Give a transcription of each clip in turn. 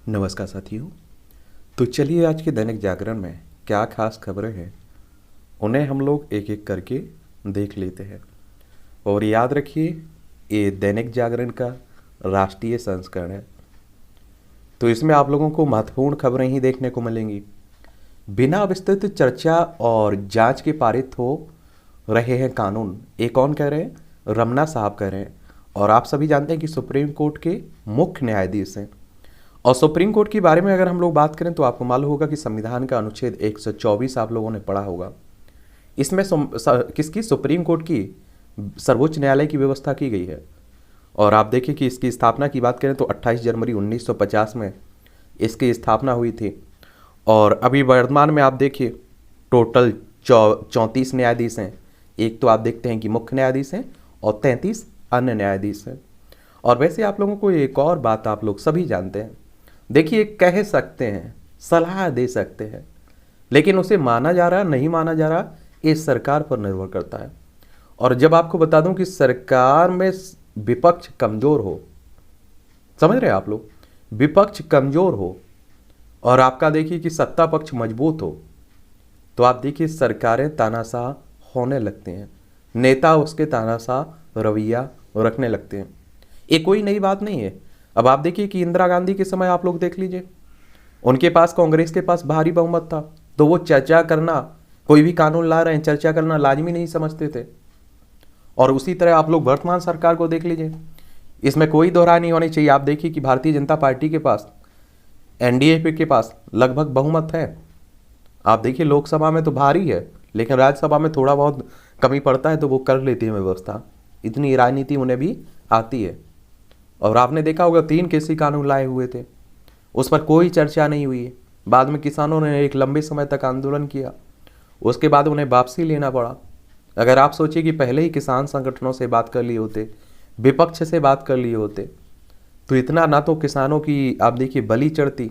नमस्कार साथियों। तो चलिए आज के दैनिक जागरण में क्या खास खबरें हैं उन्हें हम लोग एक एक करके देख लेते हैं। और याद रखिए, ये दैनिक जागरण का राष्ट्रीय संस्करण है, तो इसमें आप लोगों को महत्वपूर्ण खबरें ही देखने को मिलेंगी। बिना विस्तृत चर्चा और जांच के पारित हो रहे हैं कानून, ये कौन कह रहे हैं? रमना साहब कह रहे हैं। और आप सभी जानते हैं कि सुप्रीम कोर्ट के मुख्य न्यायाधीश हैं। और सुप्रीम कोर्ट के बारे में अगर हम लोग बात करें तो आपको मालूम होगा कि संविधान का अनुच्छेद 124 आप लोगों ने पढ़ा होगा। इसमें किसकी? सुप्रीम कोर्ट की, सर्वोच्च न्यायालय की व्यवस्था की गई है। और आप देखिए कि इसकी स्थापना की बात करें तो 28 जनवरी 1950 में इसकी स्थापना हुई थी। और अभी वर्तमान में आप देखिए टोटल 34 न्यायाधीश हैं। एक तो आप देखते हैं कि मुख्य न्यायाधीश हैं और 33 अन्य न्यायाधीश हैं। और वैसे आप लोगों को एक और बात आप लोग सभी जानते हैं, देखिए कह सकते हैं, सलाह दे सकते हैं, लेकिन उसे माना जा रहा नहीं माना जा रहा ये सरकार पर निर्भर करता है। और जब आपको बता दूं कि सरकार में विपक्ष कमजोर हो, समझ रहे हैं आप लोग, विपक्ष कमजोर हो और आपका देखिए कि सत्ता पक्ष मजबूत हो, तो आप देखिए सरकारें तानाशाह होने लगती हैं, नेता उसके तानाशाह रवैया रखने लगते हैं। ये कोई नई बात नहीं है। अब आप देखिए कि इंदिरा गांधी के समय आप लोग देख लीजिए, उनके पास, कांग्रेस के पास भारी बहुमत था, तो वो चर्चा करना, कोई भी कानून ला रहे हैं चर्चा करना लाजमी नहीं समझते थे। और उसी तरह आप लोग वर्तमान सरकार को देख लीजिए, इसमें कोई दोहराई नहीं होनी चाहिए। आप देखिए कि भारतीय जनता पार्टी के पास, एनडीए के पास लगभग बहुमत है। आप देखिए लोकसभा में तो भारी है, लेकिन राज्यसभा में थोड़ा बहुत कमी पड़ता है, तो वो कर लेती है व्यवस्था। इतनी राजनीति उन्हें भी आती है। और आपने देखा होगा 3 कृषि कानून लाए हुए थे, उस पर कोई चर्चा नहीं हुई है। बाद में किसानों ने एक लंबे समय तक आंदोलन किया, उसके बाद उन्हें वापसी लेना पड़ा। अगर आप सोचिए कि पहले ही किसान संगठनों से बात कर लिए होते, विपक्ष से बात कर लिए होते, तो इतना ना तो किसानों की आप देखिए बलि चढ़ती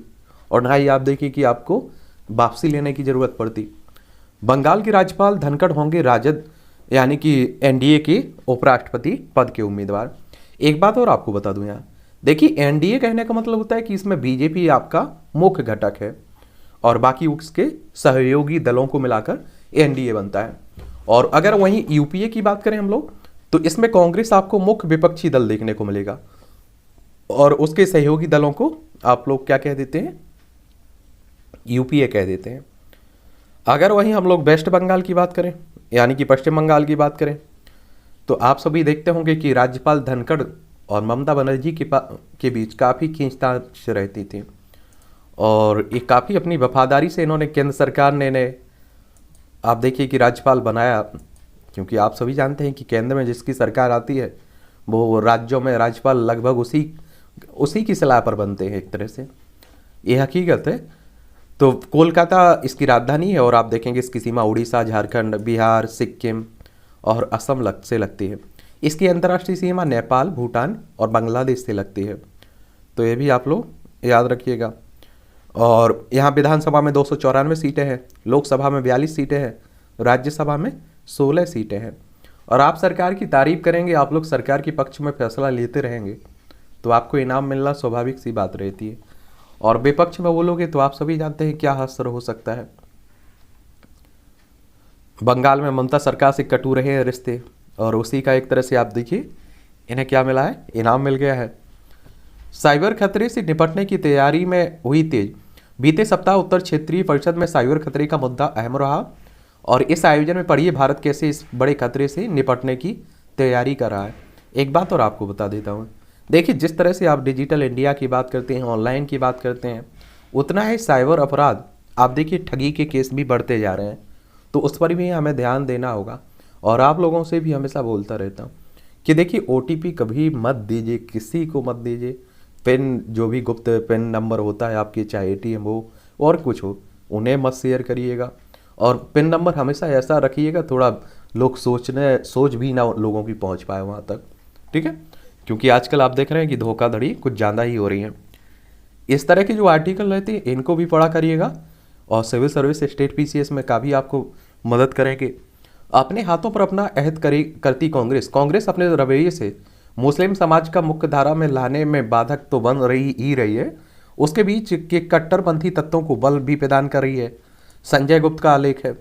और ना ही आप देखिए कि आपको वापसी लेने की जरूरत पड़ती। बंगाल के राज्यपाल धनखड़ होंगे राजद यानी कि एनडीए के उपराष्ट्रपति पद के उम्मीदवार। एक बात और आपको बता दूं यहाँ, देखिए एनडीए कहने का मतलब होता है कि इसमें बीजेपी आपका मुख्य घटक है और बाकी उसके सहयोगी दलों को मिलाकर एनडीए बनता है। और अगर वहीं यूपीए की बात करें हम लोग, तो इसमें कांग्रेस आपको मुख्य विपक्षी दल देखने को मिलेगा और उसके सहयोगी दलों को आप लोग क्या कह देते हैं? यूपीए कह देते हैं। अगर वहीं हम लोग वेस्ट बंगाल की बात करें यानी कि पश्चिम बंगाल की बात करें, तो आप सभी देखते होंगे कि राज्यपाल धनखड़ और ममता बनर्जी के बीच काफ़ी खींचतान रहती थी और ये काफ़ी अपनी वफादारी से इन्होंने, केंद्र सरकार ने आप देखिए कि राज्यपाल बनाया। क्योंकि आप सभी जानते हैं कि केंद्र में जिसकी सरकार आती है वो राज्यों में राज्यपाल लगभग उसी की सलाह पर बनते हैं, एक तरह से ये हकीकत है। तो कोलकाता इसकी राजधानी है और आप देखेंगे इसकी सीमा उड़ीसा, झारखंड, बिहार, सिक्किम और असम से लगती है। इसकी अंतर्राष्ट्रीय सीमा नेपाल, भूटान और बांग्लादेश से लगती है, तो ये भी आप लोग याद रखिएगा। और यहाँ विधानसभा में 294 सीटें हैं, लोकसभा में 42 सीटें हैं, राज्यसभा में 16 सीटें हैं। और आप सरकार की तारीफ करेंगे, आप लोग सरकार के पक्ष में फैसला लेते रहेंगे, तो आपको इनाम मिलना स्वाभाविक सी बात रहती है। और विपक्ष में बोलोगे तो आप सभी जानते हैं क्या असर हो सकता है। बंगाल में ममता सरकार से कटु रहे हैं रिश्ते और उसी का एक तरह से आप देखिए इन्हें क्या मिला है? इनाम मिल गया है। साइबर खतरे से निपटने की तैयारी में हुई तेज। बीते सप्ताह उत्तर क्षेत्रीय परिषद में साइबर खतरे का मुद्दा अहम रहा और इस आयोजन में पढ़िए भारत कैसे इस बड़े खतरे से निपटने की तैयारी कर रहा है। एक बात और आपको बता देता हूँ, देखिए जिस तरह से आप डिजिटल इंडिया की बात करते हैं, ऑनलाइन की बात करते हैं, उतना ही साइबर अपराध, आप देखिए ठगी के केस भी बढ़ते जा रहे हैं, तो उस पर भी हमें ध्यान देना होगा। और आप लोगों से भी हमेशा बोलता रहता हूँ कि देखिए ओटीपी कभी मत दीजिए, किसी को मत दीजिए। पिन, जो भी गुप्त पिन नंबर होता है आपके, चाहे एटीएम हो और कुछ हो, उन्हें मत शेयर करिएगा। और पिन नंबर हमेशा ऐसा रखिएगा थोड़ा लोग सोच भी ना लोगों की पहुँच पाए वहाँ तक, ठीक है? क्योंकि आजकल आप देख रहे हैं कि धोखाधड़ी कुछ ज़्यादा ही हो रही है। इस तरह के जो आर्टिकल रहते हैं इनको भी पढ़ा करिएगा और सिविल सर्विस स्टेट पीसीएस में काफ़ी आपको मदद करेंगे। अपने हाथों पर अपना अहद करती कांग्रेस अपने रवैये से मुस्लिम समाज का मुख्य धारा में लाने में बाधक तो बन रही है उसके बीच के कट्टरपंथी तत्वों को बल भी प्रदान कर रही है। संजय गुप्त का आलेख है।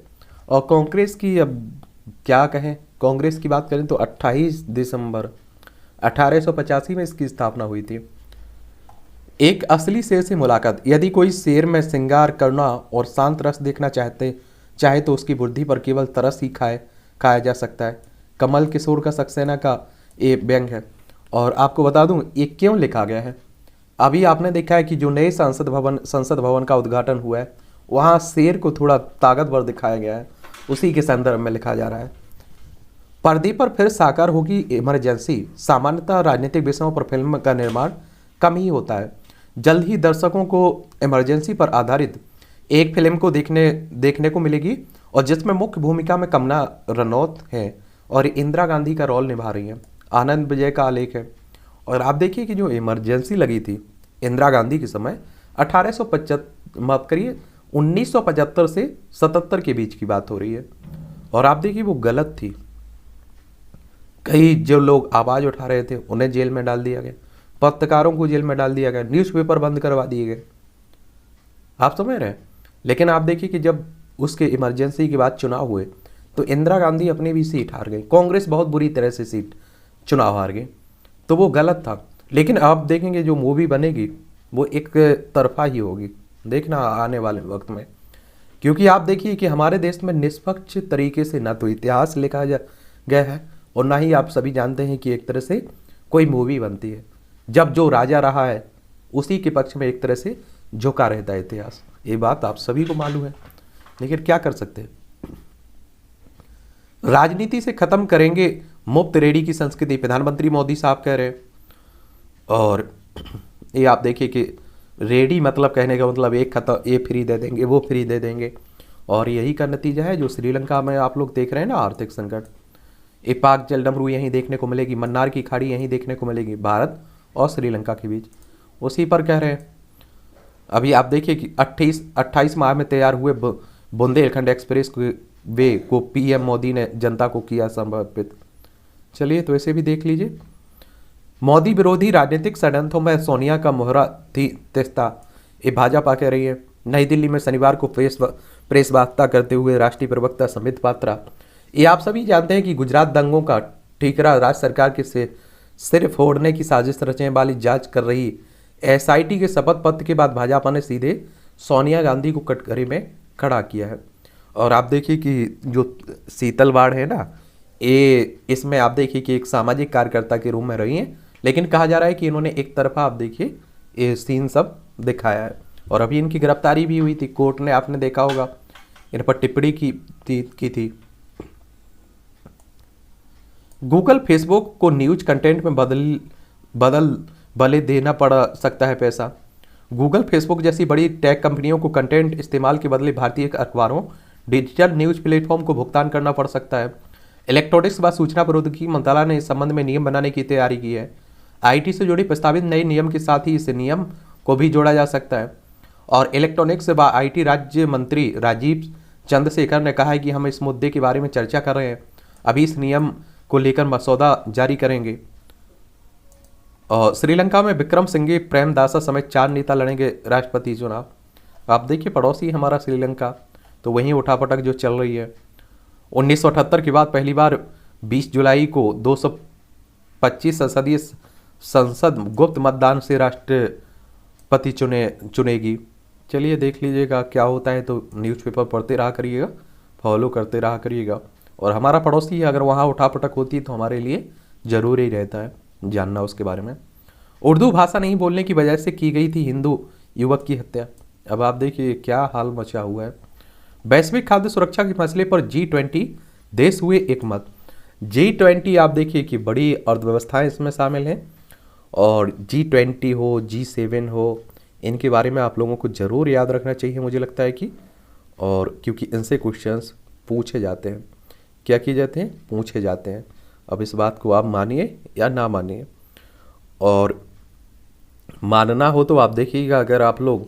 और कांग्रेस की अब क्या कहें, कांग्रेस की बात करें तो 28 दिसंबर 1885 में इसकी स्थापना हुई थी। एक असली शेर से मुलाकात। यदि कोई शेर में श्रृंगार करना और शांत रस देखना चाहे तो उसकी बुद्धि पर केवल तरस ही खाया जा सकता है। कमल किशोर का सक्सेना का ये व्यंग है। और आपको बता दूं ये क्यों लिखा गया है। अभी आपने देखा है कि जो नए संसद भवन का उद्घाटन हुआ है वहाँ शेर को थोड़ा ताकतवर दिखाया गया है, उसी के संदर्भ में लिखा जा रहा है। पर्दे पर फिर साकार होगी इमरजेंसी। सामान्यतः राजनीतिक विषयों पर फिल्म का निर्माण कम ही होता है। जल्द ही दर्शकों को इमरजेंसी पर आधारित एक फिल्म को देखने को मिलेगी और जिसमें मुख्य भूमिका में कंगना रनौत है और इंदिरा गांधी का रोल निभा रही हैं। आनंद विजय का आलेख है। और आप देखिए कि जो इमरजेंसी लगी थी इंदिरा गांधी के समय 1975 से 77 के बीच की बात हो रही है। और आप देखिए वो गलत थी। कई जो लोग आवाज़ उठा रहे थे उन्हें जेल में डाल दिया गया, पत्रकारों को जेल में डाल दिया गया, न्यूज़पेपर बंद करवा दिए गए। आप समझ रहे हैं। लेकिन आप देखिए कि जब उसके इमरजेंसी के बाद चुनाव हुए तो इंदिरा गांधी अपनी भी सीट हार गई, कांग्रेस बहुत बुरी तरह से सीट चुनाव हार गई, तो वो गलत था। लेकिन आप देखेंगे जो मूवी बनेगी वो एक तरफा ही होगी, देखना आने वाले वक्त में। क्योंकि आप देखिए कि हमारे देश में निष्पक्ष तरीके से ना तो इतिहास लिखा गया है और ना ही आप सभी जानते हैं कि एक तरह से कोई मूवी बनती है। जब जो राजा रहा है उसी के पक्ष में एक तरह से झुका रहता है इतिहास। ये बात आप सभी को मालूम है, लेकिन क्या कर सकते हैं। राजनीति से खत्म करेंगे मुफ्त रेडी की संस्कृति, प्रधानमंत्री मोदी साहब कह रहे हैं। और ये आप देखिए कि रेडी मतलब कहने का मतलब एक खत्म, ये फ्री दे देंगे, वो फ्री दे देंगे। और यही का नतीजा है जो श्रीलंका में आप लोग देख रहे हैं ना, आर्थिक संकट। ये पाक जलडमरू यहीं देखने को मिलेगी, मन्नार की खाड़ी यहीं देखने को मिलेगी, भारत और श्रीलंका के बीच। उसी पर कह रहे हैं। अभी आप देखिए कि 28 माह में तैयार हुए बुंदेलखंड एक्सप्रेस वे को पीएम मोदी ने जनता को किया समर्पित। चलिए तो ऐसे भी देख लीजिए। मोदी विरोधी राजनीतिक षड्यंत्रों में सोनिया का मोहरा थी तेस्ता, ये भाजपा कह रही है। नई दिल्ली में शनिवार को प्रेस वार्ता करते हुए राष्ट्रीय प्रवक्ता समित पात्रा, ये आप सभी जानते हैं कि गुजरात दंगों का ठीकरा राज्य सरकार के से सिर फोड़ने की साजिश रचने वाली जांच कर रही एसआईटी के शपथ पत्र के बाद भाजपा ने सीधे सोनिया गांधी को कटघरे में खड़ा किया है। और आप देखिए कि जो शीतल वाड़ है ना, ये इसमें आप देखिए कि एक सामाजिक कार्यकर्ता के रूप में रही हैं, लेकिन कहा जा रहा है कि इन्होंने एक तरफा आप देखिए ये सीन सब दिखाया है। और अभी इनकी गिरफ्तारी भी हुई थी, कोर्ट ने आपने देखा होगा इन पर टिप्पणी की थी। गूगल फेसबुक को न्यूज कंटेंट में भले देना पड़ सकता है पैसा। गूगल फेसबुक जैसी बड़ी टेक कंपनियों को कंटेंट इस्तेमाल के बदले भारतीय अखबारों, डिजिटल न्यूज प्लेटफॉर्म को भुगतान करना पड़ सकता है। इलेक्ट्रॉनिक्स व सूचना प्रौद्योगिकी मंत्रालय ने इस संबंध में नियम बनाने की तैयारी की है। आईटी से जुड़ी प्रस्तावित नए नियम के साथ ही इस नियम को भी जोड़ा जा सकता है। और इलेक्ट्रॉनिक्स व आईटी राज्य मंत्री राजीव चंद्रशेखर ने कहा है कि हम इस मुद्दे के बारे में चर्चा कर रहे हैं, अभी इस नियम को लेकर मसौदा जारी करेंगे। और श्रीलंका में विक्रम सिंघे प्रेमदासा समेत 4 नेता लड़ेंगे राष्ट्रपति चुनाव। आप देखिए पड़ोसी हमारा श्रीलंका, तो वहीं उठापटक जो चल रही है। 1978 के बाद पहली बार 20 जुलाई को 225 संसदीय संसद गुप्त मतदान से राष्ट्रपति चुनेगी। चलिए देख लीजिएगा क्या होता है, तो न्यूज़पेपर पढ़ते रहा करिएगा, फॉलो करते रहा करिएगा। और हमारा पड़ोसी अगर वहाँ उठापटक होती है तो हमारे लिए ज़रूरी रहता है जानना उसके बारे में। उर्दू भाषा नहीं बोलने की वजह से की गई थी हिंदू युवक की हत्या। अब आप देखिए क्या हाल मचा हुआ है। वैश्विक खाद्य सुरक्षा के मसले पर G20 देश हुए एकमत। G20 आप देखिए कि बड़ी अर्थव्यवस्थाएं इसमें शामिल हैं। और G20 हो, G7 हो, इनके बारे में आप लोगों को ज़रूर याद रखना चाहिए मुझे लगता है कि। और क्योंकि इनसे क्वेश्चंस पूछे जाते हैं, क्या किए जाते हैं, पूछे जाते हैं। अब इस बात को आप मानिए या ना मानिए। और मानना हो तो आप देखिएगा, अगर आप लोग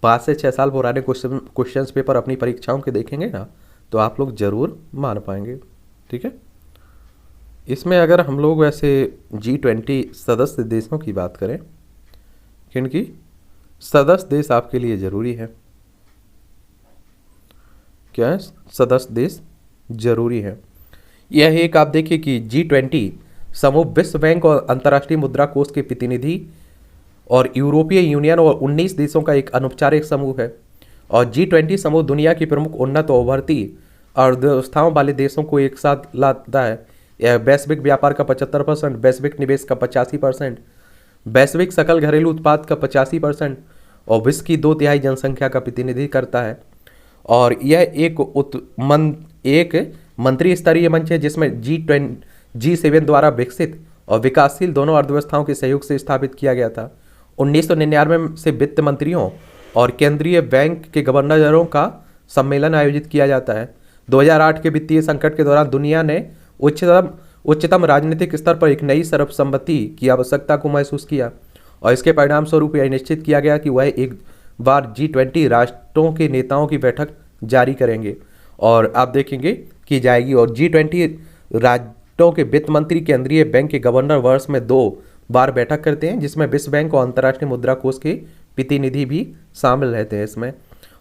5 से 6 साल पुराने क्वेश्चंस पेपर अपनी परीक्षाओं के देखेंगे ना, तो आप लोग ज़रूर मान पाएंगे। ठीक है। इसमें अगर हम लोग वैसे G20 सदस्य देशों की बात करें, किनकी, सदस्य देश आपके लिए जरूरी है? क्या है? सदस्य देश जरूरी है। यह एक आप देखिए कि G20 समूह विश्व बैंक और अंतर्राष्ट्रीय मुद्रा कोष के प्रतिनिधि और यूरोपीय यूनियन और 19 देशों का एक अनौपचारिक समूह है। और G20 समूह दुनिया की प्रमुख उन्नत और उभरती अर्थव्यवस्थाओं वाले देशों को एक साथ लाता है। यह वैश्विक व्यापार का 75%, वैश्विक निवेश का 85%, वैश्विक सकल घरेलू उत्पाद का 85% और विश्व की 2/3 जनसंख्या का प्रतिनिधि करता है। और यह एक मंत्री स्तरीय मंच है जिसमें G7 द्वारा विकसित और विकासशील दोनों अर्थव्यवस्थाओं के सहयोग से स्थापित किया गया था। 1999 से वित्त मंत्रियों और केंद्रीय बैंक के गवर्नरों का सम्मेलन आयोजित किया जाता है। 2008 के वित्तीय संकट के दौरान दुनिया ने उच्चतम राजनीतिक स्तर पर एक नई सर्वसम्मति की आवश्यकता को महसूस किया और इसके परिणाम स्वरूप यह निश्चित किया गया कि वह एक बार G20 राष्ट्रों के नेताओं की बैठक जारी करेंगे और आप देखेंगे की जाएगी। और G20 राष्ट्रों के वित्त मंत्री केंद्रीय बैंक के गवर्नर वर्ष में 2 बार बैठक करते हैं, जिसमें विश्व बैंक और अंतर्राष्ट्रीय मुद्रा कोष के प्रतिनिधि भी शामिल रहते हैं इसमें।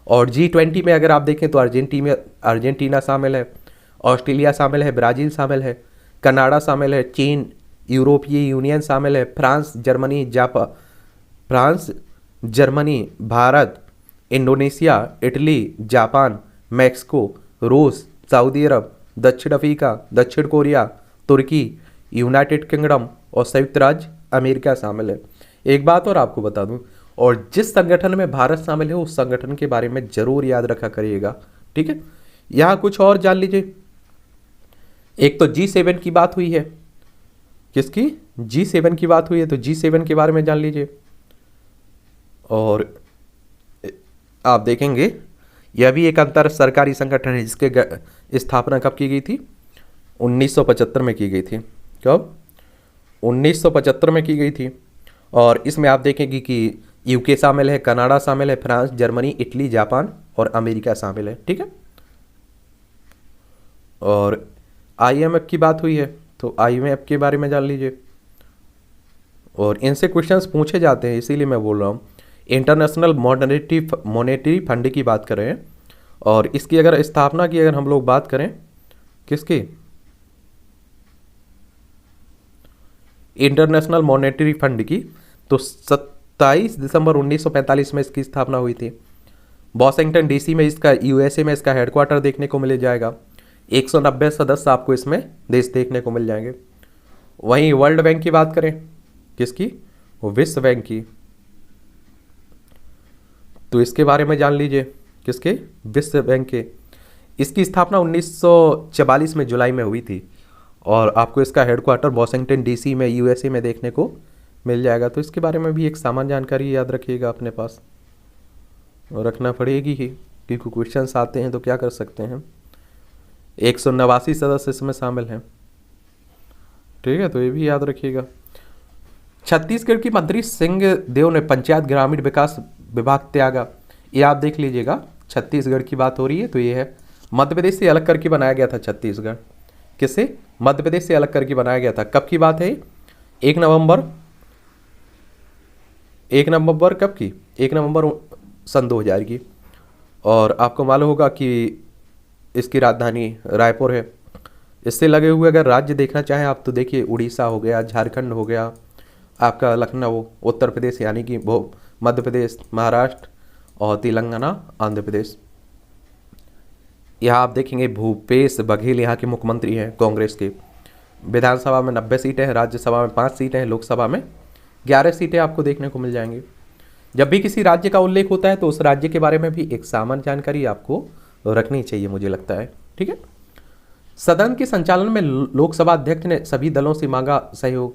और G20 में अगर आप देखें तो अर्जेंटीना शामिल है, ऑस्ट्रेलिया शामिल है, ब्राज़ील शामिल है, कनाडा शामिल है, चीन, यूरोपीय यूनियन शामिल है, France, Germany, Bharat, Indonesia, Italy, Japan, Mexico, रूस, सऊदी अरब, दक्षिण अफ्रीका, दक्षिण कोरिया, तुर्की, यूनाइटेड किंगडम और संयुक्त राज्य अमेरिका शामिल है। एक बात और आपको बता दूं, और जिस संगठन में भारत शामिल है उस संगठन के बारे में जरूर याद रखा करिएगा, ठीक है। यहाँ कुछ और जान लीजिए। एक तो G7 की बात हुई है, किसकी? G7 की बात हुई है, तो G7 के बारे में जान लीजिए। और आप देखेंगे यह भी एक अंतर सरकारी संगठन है जिसके स्थापना कब की गई थी? 1975 में की गई थी। कब? 1975 में की गई थी। और इसमें आप देखेंगे कि यूके शामिल है, कनाडा शामिल है, फ्रांस, जर्मनी, इटली, जापान और अमेरिका शामिल है, ठीक है। और IMF की बात हुई है तो IMF के बारे में जान लीजिए। और इनसे क्वेश्चंस पूछे जाते हैं, इसीलिए मैं बोल रहा हूँ। इंटरनेशनल मॉनेटरी फंड की बात करें और इसकी अगर स्थापना की अगर हम लोग बात करें, किसकी? इंटरनेशनल मॉनेटरी फंड की, तो 27 दिसंबर 1945 में इसकी स्थापना हुई थी। वॉशिंगटन DC में इसका, USA में इसका हेडक्वार्टर देखने को मिल जाएगा। 190 सदस्य आपको इसमें देश देखने को मिल जाएंगे। वहीं वर्ल्ड बैंक की बात करें, किसकी? विश्व बैंक की, तो इसके बारे में जान लीजिए, किसके? विश्व बैंक के। इसकी स्थापना 1944 में जुलाई में हुई थी और आपको इसका हेडक्वार्टर वॉशिंगटन DC में USA में देखने को मिल जाएगा। तो इसके बारे में भी एक सामान्य जानकारी याद रखिएगा अपने पास, और रखना पड़ेगी ही क्योंकि क्वेश्चंस आते हैं तो क्या कर सकते हैं। 189 सदस्य इसमें शामिल हैं, ठीक है, तो ये भी याद रखिएगा। छत्तीसगढ़ की मंत्री सिंहदेव ने पंचायत ग्रामीण विकास विभाग त्यागा, ये आप देख लीजिएगा। छत्तीसगढ़ की बात हो रही है तो ये है। मध्य प्रदेश से अलग करके बनाया गया था छत्तीसगढ़। किससे? मध्य प्रदेश से अलग करके बनाया गया था। कब की बात है? 1 नवंबर कब की? 1 नवंबर सन 2000 की। और आपको मालूम होगा कि इसकी राजधानी रायपुर है। इससे लगे हुए अगर राज्य देखना चाहें आप तो देखिए, उड़ीसा हो गया, झारखंड हो गया, आपका लखनऊ, उत्तर प्रदेश यानी कि मध्य प्रदेश, महाराष्ट्र और तेलंगाना, आंध्र प्रदेश। यहाँ आप देखेंगे भूपेश बघेल यहाँ के मुख्यमंत्री हैं कांग्रेस के। विधानसभा में 90 सीटें हैं, राज्यसभा में 5 सीटें हैं, लोकसभा में 11 सीटें आपको देखने को मिल जाएंगी। जब भी किसी राज्य का उल्लेख होता है तो उस राज्य के बारे में भी एक सामान्य जानकारी आपको रखनी चाहिए, मुझे लगता है, ठीक है। सदन के संचालन में लोकसभा अध्यक्ष ने सभी दलों से मांगा सहयोग।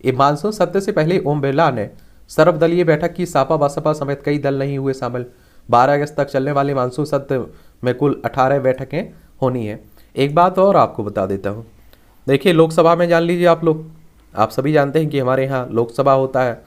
ये मानसून सत्र से पहले ओम बिरला ने सर्वदलीय बैठक की। सपा बसपा समेत कई दल नहीं हुए शामिल। 12 अगस्त तक चलने वाले मानसून सत्र में कुल 18 बैठकें होनी है। एक बात और आपको बता देता हूँ, देखिए लोकसभा में जान लीजिए आप लोग, आप सभी जानते हैं कि हमारे यहाँ लोकसभा होता है,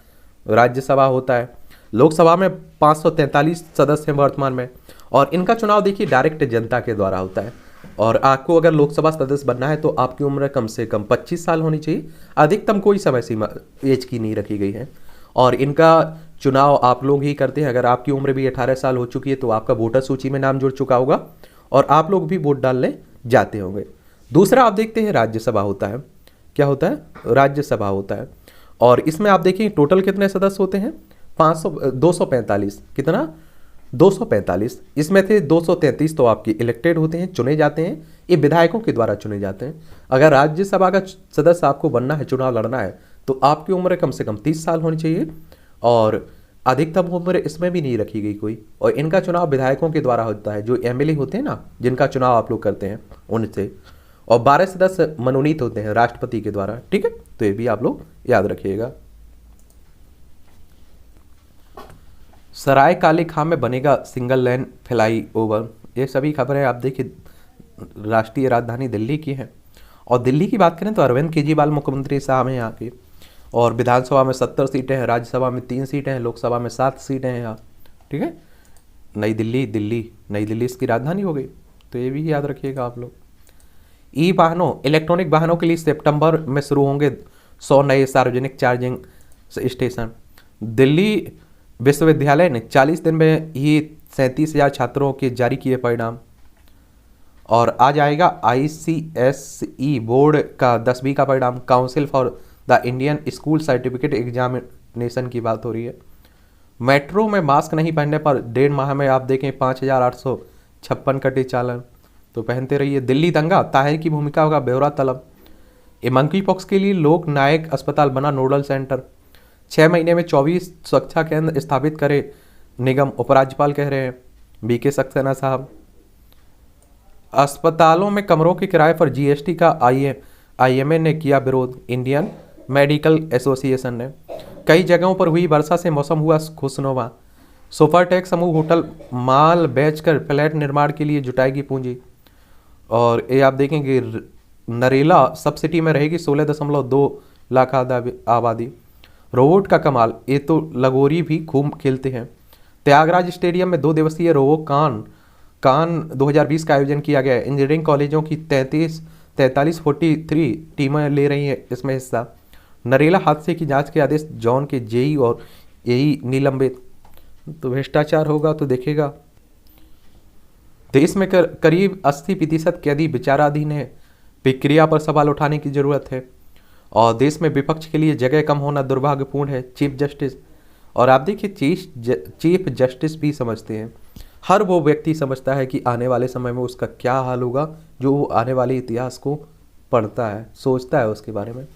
राज्यसभा होता है। लोकसभा में 543 सदस्य हैं वर्तमान में, और इनका चुनाव देखिए डायरेक्ट जनता के द्वारा होता है। और आपको अगर लोकसभा सदस्य बनना है तो आपकी उम्र कम से कम 25 साल होनी चाहिए। अधिकतम कोई समय सीमा एज की नहीं रखी गई है। और इनका चुनाव आप लोग ही करते हैं। अगर आपकी उम्र भी 18 साल हो चुकी है तो आपका वोटर सूची में नाम जुड़ चुका होगा और आप लोग भी वोट डालने जाते होंगे। दूसरा आप देखते हैं राज्यसभा होता है। क्या होता है? राज्यसभा होता है। और इसमें आप देखिए टोटल कितने सदस्य होते हैं? 245। कितना? 245। इसमें से 233 तो आपके इलेक्टेड होते हैं, चुने जाते हैं। ये विधायकों के द्वारा चुने जाते हैं। अगर राज्यसभा का सदस्य आपको बनना है, चुनाव लड़ना है, तो आपकी उम्र कम से कम 30 साल होनी चाहिए और अधिकतम उम्र इसमें भी नहीं रखी गई कोई। और इनका चुनाव विधायकों के द्वारा होता है, जो एमएलए होते हैं ना, जिनका चुनाव आप लोग करते हैं उनसे। और 12 सदस्य मनोनीत होते हैं राष्ट्रपति के द्वारा। ठीक है, तो ये भी आप लोग याद रखिएगा। सराय काले खां में बनेगा सिंगल लेन फ्लाई ओवर। ये सभी खबरें आप देखिए राष्ट्रीय राजधानी दिल्ली की है। और दिल्ली की बात करें तो अरविंद केजरीवाल मुख्यमंत्री साहब हैं यहाँ के। और विधानसभा में 70 सीटें हैं, राज्यसभा में 3 सीटें हैं, लोकसभा में 7 सीटें हैं यहाँ। ठीक है, नई दिल्ली इसकी राजधानी हो गई, तो ये भी याद रखिएगा आप लोग। ई वाहनों, इलेक्ट्रॉनिक वाहनों के लिए सितंबर में शुरू होंगे 100 नए सार्वजनिक चार्जिंग स्टेशन। दिल्ली विश्वविद्यालय ने 40 दिन में ही 37,000 छात्रों के जारी किए परिणाम। और आज आएगा ICSE बोर्ड का 10वीं का परिणाम। Council for the Indian school certificate examination की बात हो रही है। मेट्रो में मास्क नहीं पहनने पर 1.5 माह में आप देखें 5,856 कटे चालान, तो पहनते रहिए। दिल्ली दंगा, ताहिर की भूमिका का ब्यौरा तलब। ये मंकी पॉक्स के लिए लोक नायक अस्पताल बना नोडल सेंटर। 6 महीने में 24 सुरक्षा केंद्र स्थापित करे निगम, उपराज्यपाल कह रहे हैं BK सक्सेना साहब। अस्पतालों में कमरों के किराए पर GST का IMA ने किया विरोध, इंडियन मेडिकल एसोसिएशन ने। कई जगहों पर हुई वर्षा से मौसम हुआ खुशनुमा। सुपरटेक समूह होटल माल बेचकर फ्लैट निर्माण के लिए जुटाएगी पूंजी। और ये आप देखेंगे नरेला सब्सिडी में रहेगी 16.2 लाख आबादी। रोबोट का कमाल, ये तो लगोरी भी खूब खेलते हैं। त्यागराज स्टेडियम में 2 दिवसीय रोबो कान 2020 का आयोजन किया गया है। इंजीनियरिंग कॉलेजों की 43 टीमें ले रही हैं इसमें हिस्सा। नरेला हादसे की जांच के आदेश, जॉन के जेई और यही निलंबित। तो भ्रष्टाचार होगा तो देखेगा। देश में करीब 80% कैदी विचाराधीन है, प्रक्रिया पर सवाल उठाने की जरूरत है। और देश में विपक्ष के लिए जगह कम होना दुर्भाग्यपूर्ण है, चीफ जस्टिस। और आप देखिए चीफ जस्टिस भी समझते हैं, हर वो व्यक्ति समझता है कि आने वाले समय में उसका क्या हाल होगा जो वो आने वाले इतिहास को पढ़ता है, सोचता है उसके बारे में।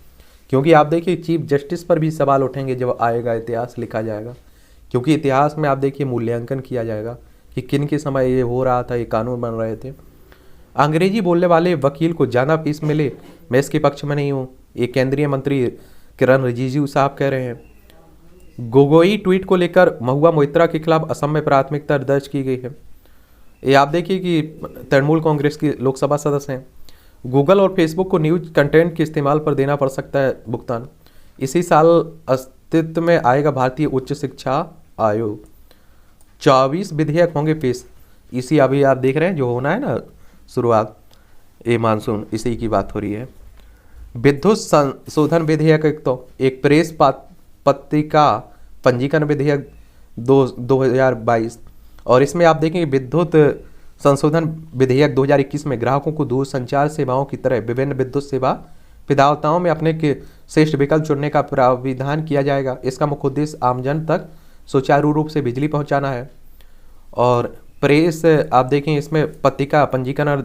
क्योंकि आप देखिए चीफ जस्टिस पर भी सवाल उठेंगे जब आएगा इतिहास लिखा जाएगा। क्योंकि इतिहास में आप देखिए मूल्यांकन किया जाएगा कि किन के समय ये हो रहा था, ये कानून बन रहे थे। अंग्रेजी बोलने वाले वकील को ज़्यादा फीस मिले, मैं इसके पक्ष में नहीं हूँ, ये केंद्रीय मंत्री किरण रिजिजू साहब कह रहे हैं। गोगोई ट्वीट को लेकर महुआ मोइत्रा के खिलाफ असम में प्राथमिकता दर्ज की गई है। ये आप देखिए कि तृणमूल कांग्रेस के लोकसभा सदस्य हैं। गूगल और फेसबुक को न्यूज कंटेंट के इस्तेमाल पर देना पड़ सकता है भुगतान। इसी साल अस्तित्व में आएगा भारतीय उच्च शिक्षा आयोग। 24 विधेयक होंगे पेश। इसी अभी आप देख रहे हैं जो होना है ना शुरुआत, ये मानसून, इसी की बात हो रही है। विद्युत संशोधन विधेयक, एक प्रेस पत्रिका पंजीकरण विधेयक 2022। और इसमें आप देखेंगे विद्युत संशोधन विधेयक 2021 में ग्राहकों को दूरसंचार सेवाओं की तरह विभिन्न विद्युत सेवा प्रदाताओं में अपने के श्रेष्ठ विकल्प चुनने का प्राविधान किया जाएगा। इसका मुख्य उद्देश्य आमजन तक सुचारू रूप से बिजली पहुंचाना है। और प्रेस आप देखें इसमें पत्रिका पंजीकरण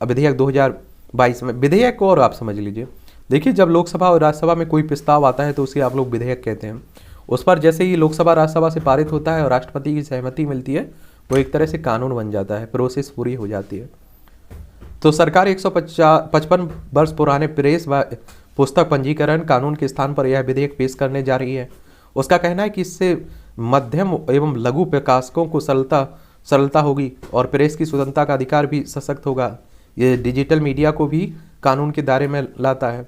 विधेयक 2022 में विधेयक को, और आप समझ लीजिए, देखिए जब लोकसभा और राज्यसभा में कोई प्रस्ताव आता है तो उसे आप लोग विधेयक कहते हैं। उस पर जैसे ही लोकसभा राज्यसभा से पारित होता है और राष्ट्रपति की सहमति मिलती है, वो एक तरह से कानून बन जाता है, प्रोसेस पूरी हो जाती है। तो सरकार 155 वर्ष पुराने प्रेस व पुस्तक पंजीकरण कानून के स्थान पर यह विधेयक पेश करने जा रही है। उसका कहना है कि इससे मध्यम एवं लघु प्रकाशकों को सरलता होगी और प्रेस की स्वतंत्रता का अधिकार भी सशक्त होगा। ये डिजिटल मीडिया को भी कानून के दायरे में लाता है।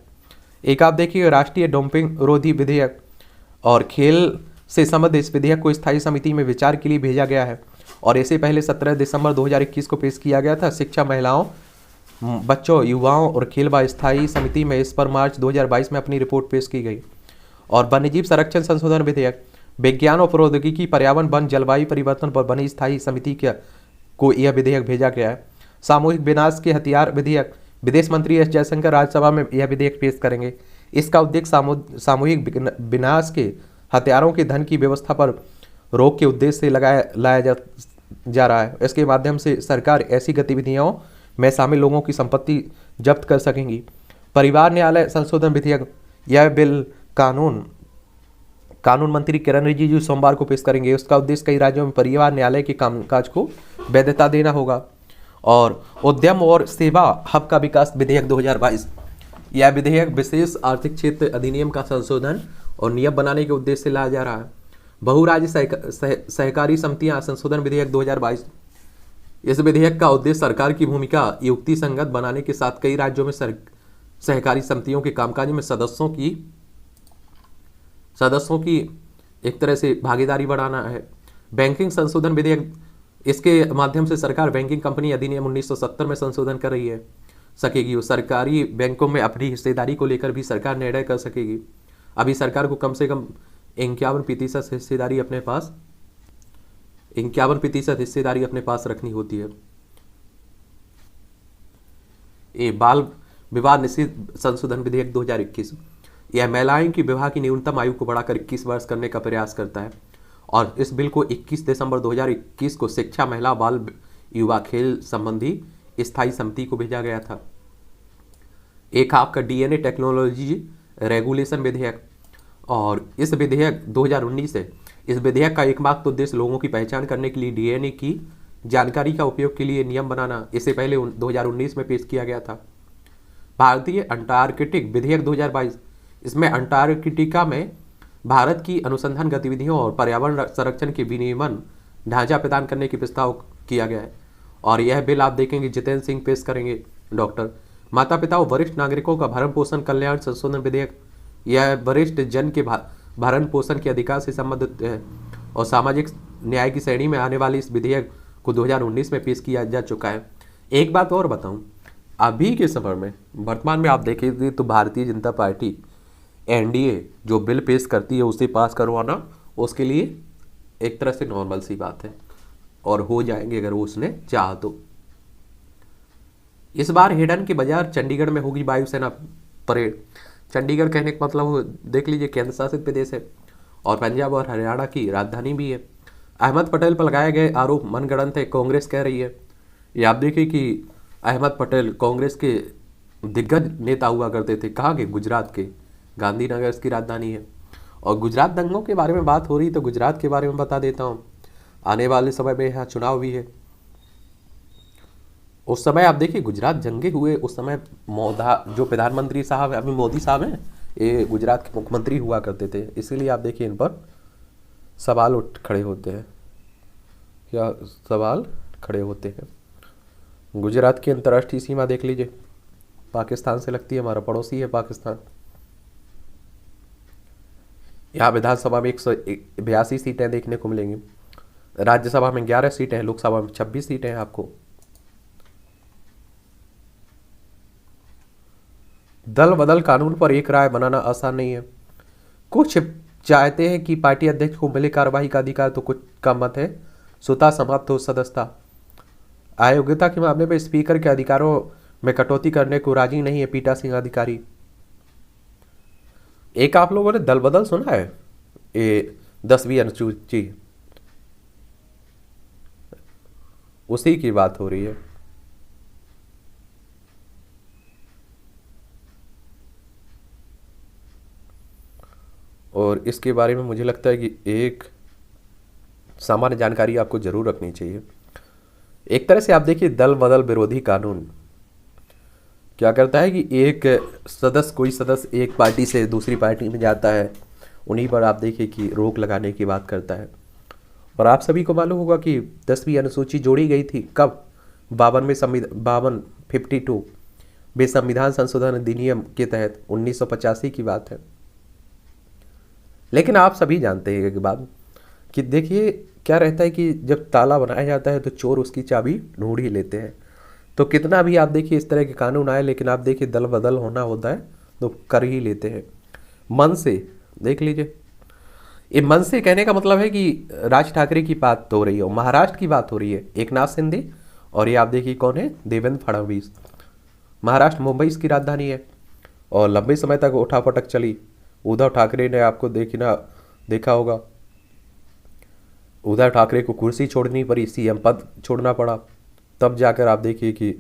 एक आप देखिए राष्ट्रीय डोपिंग विरोधी विधेयक और खेल से संबंधित इस विधेयक को स्थायी समिति में विचार के लिए भेजा गया है। और इससे पहले 17 दिसंबर 2021 को पेश किया गया था। शिक्षा, महिलाओं, बच्चों, युवाओं और खेल व स्थायी समिति में इस पर मार्च 2022 में अपनी रिपोर्ट पेश की गई। और वन्यजीव संरक्षण संशोधन विधेयक, विज्ञान और प्रौद्योगिकी, पर्यावरण, वन, जलवायु परिवर्तन पर बनी स्थायी समिति को यह विधेयक भेजा गया है। सामूहिक विनाश के हथियार विधेयक, विदेश मंत्री एस जयशंकर राज्यसभा में यह विधेयक पेश करेंगे। इसका उद्देश्य सामूहिक विनाश के हथियारों के धन की व्यवस्था पर रोक के उद्देश्य से लाया जा रहा है। इसके माध्यम से सरकार ऐसी गतिविधियों में शामिल लोगों की संपत्ति जब्त कर सकेंगी। परिवार न्यायालय संशोधन विधेयक, यह बिल कानून मंत्री किरण रिजिजू सोमवार को पेश करेंगे। उसका उद्देश्य कई राज्यों में परिवार न्यायालय के कामकाज को वैधता देना होगा। और उद्यम और सेवा हब का विकास विधेयक 2022, यह विधेयक विशेष आर्थिक क्षेत्र अधिनियम का संशोधन और नियम बनाने के उद्देश्य से लाया जा रहा है। बहुराज्य सहकारी समितियां संशोधन विधेयक 2022, इस विधेयक का उद्देश्य सरकार की भूमिका युक्ति संगत बनाने के साथ कई राज्यों में सहकारी समितियों के कामकाज में सदस्यों की एक तरह से भागीदारी बढ़ाना है। बैंकिंग संशोधन विधेयक, इसके माध्यम से सरकार बैंकिंग कंपनी अधिनियम 1970 में संशोधन कर रही है सकेगी। सरकारी बैंकों में अपनी हिस्सेदारी को लेकर भी सरकार निर्णय कर सकेगी। अभी सरकार को कम से कम 51% हिस्सेदारी अपने पास रखनी होती है। ये बाल विवाह निषेध संशोधन विधेयक 2021, यह महिलाओं की विवाह की न्यूनतम आयु को बढ़ाकर 21 वर्ष करने का प्रयास करता है। और इस बिल को 21 दिसंबर 2021 को शिक्षा, महिला, बाल, युवा, खेल संबंधी स्थायी समिति को भेजा गया था। एक आपका डीएनए टेक्नोलॉजी रेगुलेशन विधेयक, और इस विधेयक 2019 है। इस विधेयक का एकमात्र उद्देश्य लोगों की पहचान करने के लिए डीएनए की जानकारी का उपयोग के लिए नियम बनाना। इससे पहले 2019 में पेश किया गया था। भारतीय अंटार्कटिक विधेयक 2022, इसमें अंटार्कटिका में भारत की अनुसंधान गतिविधियों और पर्यावरण संरक्षण के विनियमन ढांचा प्रदान करने की प्रस्ताव किया गया है। और यह बिल आप देखेंगे जितेंद्र सिंह पेश करेंगे। डॉक्टर, माता पिता और वरिष्ठ नागरिकों का भरण पोषण कल्याण संशोधन विधेयक, यह वरिष्ठ जन के भरण पोषण के अधिकार से संबंधित है और सामाजिक न्याय की श्रेणी में आने वाले इस विधेयक को 2019 में पेश किया जा चुका है। एक बात और बताऊं, अभी के समय में वर्तमान में आप देखेंगे तो भारतीय जनता पार्टी एनडीए जो बिल पेश करती है उसे पास करवाना उसके लिए एक तरह से नॉर्मल सी बात है और हो जाएंगे अगर उसने चाहा तो। इस बार हिडन के बाजार चंडीगढ़ में होगी वायुसेना परेड। चंडीगढ़ कहने का मतलब देख लीजिए केंद्र शासित प्रदेश है और पंजाब और हरियाणा की राजधानी भी है। अहमद पटेल पर लगाए गए आरोप मनगढ़ंत है, कांग्रेस कह रही है। ये आप देखिए कि अहमद पटेल कांग्रेस के दिग्गज नेता हुआ करते थे। कहाँ के? गुजरात के, गांधीनगर इसकी राजधानी है। और गुजरात दंगों के बारे में बात हो रही तो गुजरात के बारे में बता देता हूँ। आने वाले समय में यहाँ चुनाव भी है। उस समय आप देखिए गुजरात जंगे हुए, उस समय जो प्रधानमंत्री साहब अभी मोदी साहब हैं, ये गुजरात के मुख्यमंत्री हुआ करते थे। इसीलिए आप देखिए इन पर सवाल खड़े होते हैं। क्या सवाल खड़े होते हैं? गुजरात की अंतर्राष्ट्रीय सीमा देख लीजिए, पाकिस्तान से लगती है, हमारा पड़ोसी है पाकिस्तान। यहाँ विधानसभा में 182 सीटें देखने को मिलेंगी, राज्यसभा में 11 सीटें हैं, लोकसभा में 26 सीटें हैं आपको। दल बदल कानून पर एक राय बनाना आसान नहीं है। कुछ चाहते हैं कि पार्टी अध्यक्ष को मिले कार्यवाही का अधिकार, तो कुछ का मत है स्वतः समाप्त हो सदस्यता। अयोग्यता के मामले में स्पीकर के अधिकारों में कटौती करने को राजी नहीं है पीठासीन अधिकारी। एक आप लोगों ने दल बदल सुना है? ये 10वीं अनुसूची, उसी की बात हो रही है। और इसके बारे में मुझे लगता है कि एक सामान्य जानकारी आपको जरूर रखनी चाहिए। एक तरह से आप देखिए दल बदल विरोधी कानून क्या करता है कि कोई सदस्य एक पार्टी से दूसरी पार्टी में जाता है, उन्हीं पर आप देखिए कि रोक लगाने की बात करता है। और आप सभी को मालूम होगा कि 10वीं अनुसूची जोड़ी गई थी कब? 52 वे संविधान संशोधन अधिनियम के तहत 1985 की बात है। लेकिन आप सभी जानते हैं एक बात कि देखिए क्या रहता है कि जब ताला बनाया जाता है तो चोर उसकी चाबी ढूंढ ही लेते हैं। तो कितना भी आप देखिए इस तरह के कानून आए, लेकिन आप देखिए दल बदल होना होता है तो कर ही लेते हैं मन से। देख लीजिए ये मन से कहने का मतलब है कि राज ठाकरे की बात हो रही है, महाराष्ट्र की बात हो रही है, एकनाथ शिंदे, और ये आप देखिए कौन है, देवेंद्र फडणवीस। महाराष्ट्र मुंबई इसकी राजधानी है और लंबे समय तक उठापटक चली। उद्धव ठाकरे ने आपको देखा होगा, उद्धव ठाकरे को कुर्सी छोड़नी पड़ी, सीएम पद छोड़ना पड़ा, तब जाकर आप देखिए कि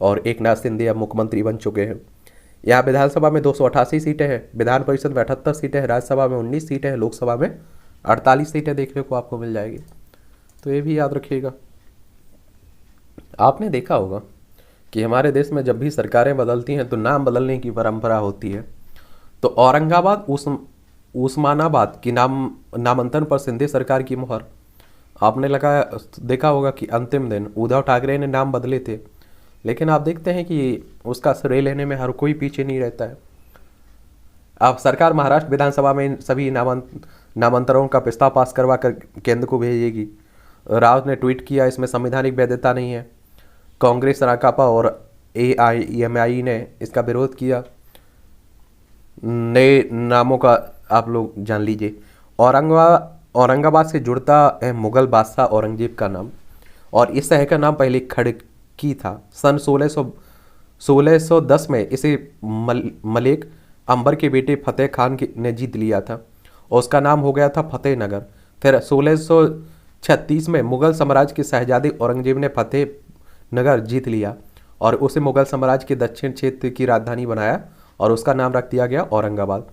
और एकनाथ शिंदे अब मुख्यमंत्री बन चुके हैं। यहाँ विधानसभा में 288 सीटें हैं, विधान परिषद में 78 सीटें हैं, राज्यसभा में 19 सीटें हैं, लोकसभा में 48 सीटें देखने को आपको मिल जाएगी। तो ये भी याद रखिएगा। आपने देखा होगा कि हमारे देश में जब भी सरकारें बदलती हैं तो नाम बदलने की परंपरा होती है। तो औरंगाबाद उस्मानाबाद की नामांतरण पर शिंदे सरकार की मुहर। आपने देखा होगा कि अंतिम दिन उद्धव ठाकरे ने नाम बदले थे, लेकिन आप देखते हैं कि उसका श्रेय लेने में हर कोई पीछे नहीं रहता है। अब सरकार महाराष्ट्र विधानसभा में सभी नामांतरों का प्रस्ताव पास करवा कर केंद्र को भेजेगी। राव ने ट्वीट किया, इसमें संवैधानिक वैधता नहीं है। कांग्रेस, राकापा और AIMI ने इसका विरोध किया। नए नामों का आप लोग जान लीजिए। औरंगाबाद से जुड़ता है मुगल बादशाह औरंगजेब का नाम, और इस शहर का नाम पहले खड़की था। सन 1610 में इसे मलिक अंबर के बेटे फतेह खान ने जीत लिया था और उसका नाम हो गया था फतेह नगर। फिर 1636 में मुगल साम्राज्य के शहजादे औरंगजेब ने फतेह नगर जीत लिया और उसे मुगल साम्राज्य के दक्षिण क्षेत्र की राजधानी बनाया और उसका नाम रख दिया गया औरंगाबाद।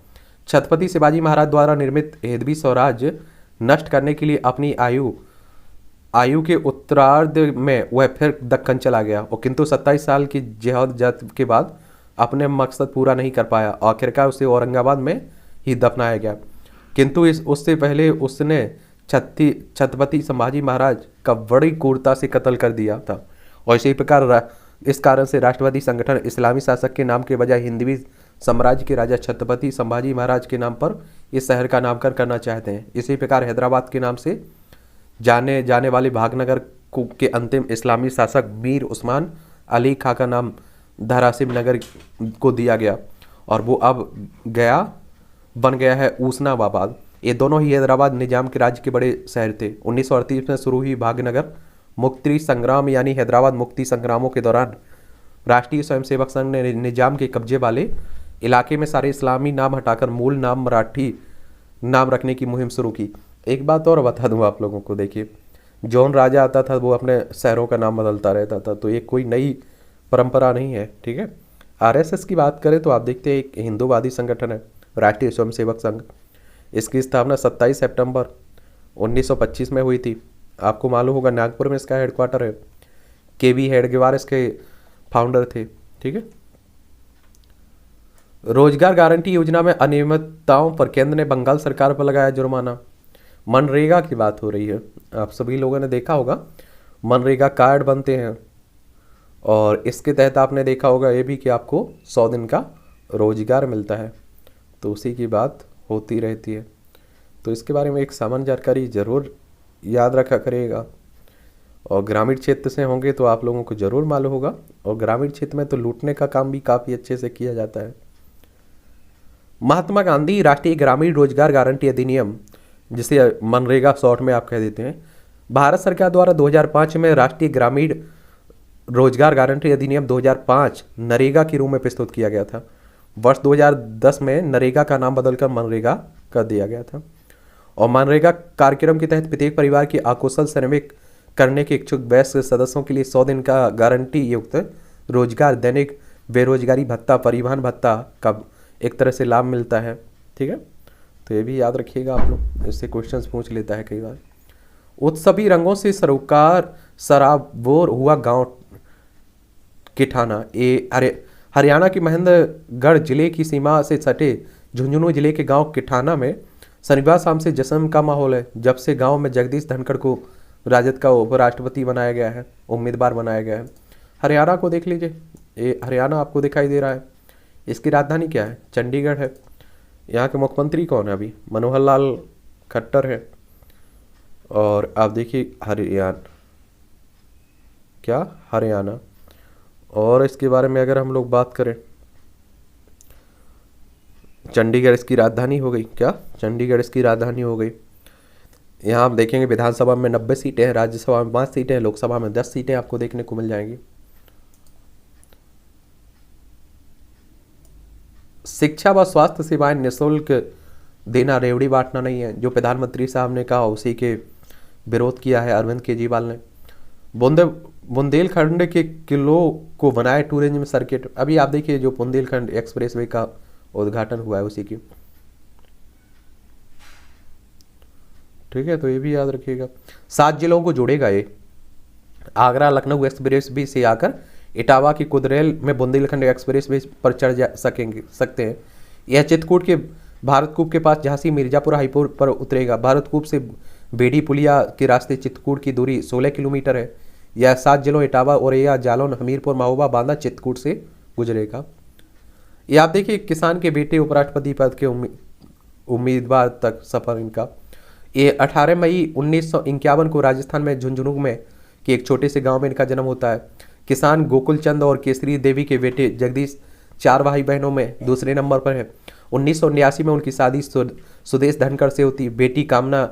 छत्रपति शिवाजी महाराज द्वारा निर्मित हिंदवी स्वराज्य नष्ट करने के लिए अपनी आयु के उत्तरार्ध में वह फिर दक्कन चला गया और किंतु 27 साल की जद्दोजहद के बाद अपने मकसद पूरा नहीं कर पाया। आखिरकार उसे औरंगाबाद में ही दफनाया गया, किंतु उससे पहले उसने छत्रपति संभाजी महाराज का बड़ी क्रूरता से कत्ल कर दिया था। और इसी प्रकार इस कारण से राष्ट्रवादी संगठन इस्लामी शासक के नाम के बजाय हिंदवी साम्राज्य के राजा छत्रपति संभाजी महाराज के नाम पर इस शहर का नामकरण करना चाहते हैं। इसी प्रकार हैदराबाद के नाम से जाने जाने वाले भागनगर के अंतिम इस्लामी शासक मीर उस्मान अली खां का नाम धारासिम नगर को दिया गया और वो अब बन गया है उस्नाबाद। ये दोनों ही हैदराबाद निजाम के राज्य के बड़े शहर थे। 1938 में शुरू हुई भागनगर मुक्ति संग्राम यानी हैदराबाद मुक्ति संग्रामों के दौरान राष्ट्रीय स्वयंसेवक संघ ने निजाम के कब्जे वाले इलाके में सारे इस्लामी नाम हटाकर मूल नाम मराठी नाम रखने की मुहिम शुरू की। एक बात और बता दूं आप लोगों को, देखिए जौन राजा आता था वो अपने शहरों का नाम बदलता रहता था, तो ये कोई नई परंपरा नहीं है। ठीक है, RSS की बात करें तो आप देखते हैं एक हिंदूवादी संगठन है राष्ट्रीय स्वयंसेवक संघ। इसकी स्थापना 27 सितंबर 1925 में हुई थी। आपको मालूम होगा नागपुर में इसका हेडक्वार्टर है। KV हेडगेवार इसके फाउंडर थे। ठीक है, रोजगार गारंटी योजना में अनियमितताओं पर केंद्र ने बंगाल सरकार पर लगाया जुर्माना। मनरेगा की बात हो रही है, आप सभी लोगों ने देखा होगा मनरेगा कार्ड बनते हैं और इसके तहत आपने देखा होगा ये भी कि आपको 100 दिन का रोजगार मिलता है, तो उसी की बात होती रहती है। तो इसके बारे में एक सामान्य जानकारी ज़रूर याद रखा करिएगा। और ग्रामीण क्षेत्र से होंगे तो आप लोगों को ज़रूर मालूम होगा, और ग्रामीण क्षेत्र में तो लूटने का काम भी काफ़ी अच्छे से किया जाता है। महात्मा गांधी राष्ट्रीय ग्रामीण रोजगार गारंटी अधिनियम, जिसे मनरेगा शॉर्ट में आप कह देते हैं, भारत सरकार द्वारा 2005 में राष्ट्रीय ग्रामीण रोजगार गारंटी अधिनियम 2005 नरेगा के रूप में प्रस्तुत किया गया था। वर्ष 2010 में नरेगा का नाम बदलकर मनरेगा कर दिया गया था। और मनरेगा कार्यक्रम के तहत प्रत्येक परिवार की अकुशल श्रमिक करने के इच्छुक वयस्क सदस्यों के लिए 100 दिन का गारंटी युक्त रोजगार, दैनिक बेरोजगारी भत्ता, परिवहन भत्ता का एक तरह से लाभ मिलता है। ठीक है, तो ये भी याद रखिएगा आप लोग, इससे क्वेश्चंस पूछ लेता है कई बार। उत्सवी रंगों से सराबोर हुआ गांव किठाना। हरियाणा के महेंद्रगढ़ जिले की सीमा से सटे झुंझुनू जिले के गांव किठाना में शनिवार शाम से जश्न का माहौल है, जब से गांव में जगदीश धनखड़ को राजद का उपराष्ट्रपति बनाया गया है, उम्मीदवार बनाया गया है। हरियाणा को देख लीजिए, ये हरियाणा आपको दिखाई दे रहा है। इसकी राजधानी क्या है? चंडीगढ़ है। यहाँ के मुख्यमंत्री कौन है अभी? मनोहर लाल खट्टर है। और आप देखिए हरियाणा। और इसके बारे में अगर हम लोग बात करें, चंडीगढ़ इसकी राजधानी हो गई। क्या चंडीगढ़ इसकी राजधानी हो गई? यहाँ आप देखेंगे विधानसभा में 90 सीटें हैं, राज्यसभा में 5 सीटें हैं, लोकसभा में 10 सीटें आपको देखने को मिल जाएंगी। शिक्षा व स्वास्थ्य सेवाएं निःशुल्क देना रेवड़ी बांटना नहीं है, जो प्रधानमंत्री साहब ने कहा उसी के विरोध किया है अरविंद केजरीवाल ने। बुंदेलखंड के किलों को बनाए टूरिज्म सर्किट। अभी आप देखिए जो बुंदेलखंड एक्सप्रेसवे का उद्घाटन हुआ है उसी की, ठीक है, तो ये भी याद रखिएगा। 7 जिलों को जोड़ेगा ये। आगरा लखनऊ एक्सप्रेस वे से आकर इटावा की कुदरेल में बुंदेलखंड एक्सप्रेस वे पर चढ़ सकते हैं। यह चित्रकूट के भारतकूप के पास झांसी मिर्जापुर हाईपुर पर उतरेगा। भारतकूप से बेड़ी पुलिया के रास्ते चित्रकूट की दूरी 16 किलोमीटर है। यह 7 जिलों इटावा, औरैया, जालौन, हमीरपुर, महोबा, बांदा, चित्रकूट से गुजरेगा। ये आप देखिए किसान के बेटे उपराष्ट्रपति पद के उम्मीदवार तक सफर इनका। ये 18 मई 1951 को राजस्थान में झुंझुनू में के एक छोटे से गांव में इनका जन्म होता है। किसान गोकुल चंद और केसरी देवी के बेटे जगदीश 4 भाई बहनों में दूसरे नंबर पर है। 1979 में उनकी शादी सुदेश धनखड़ से होती। बेटी कामना,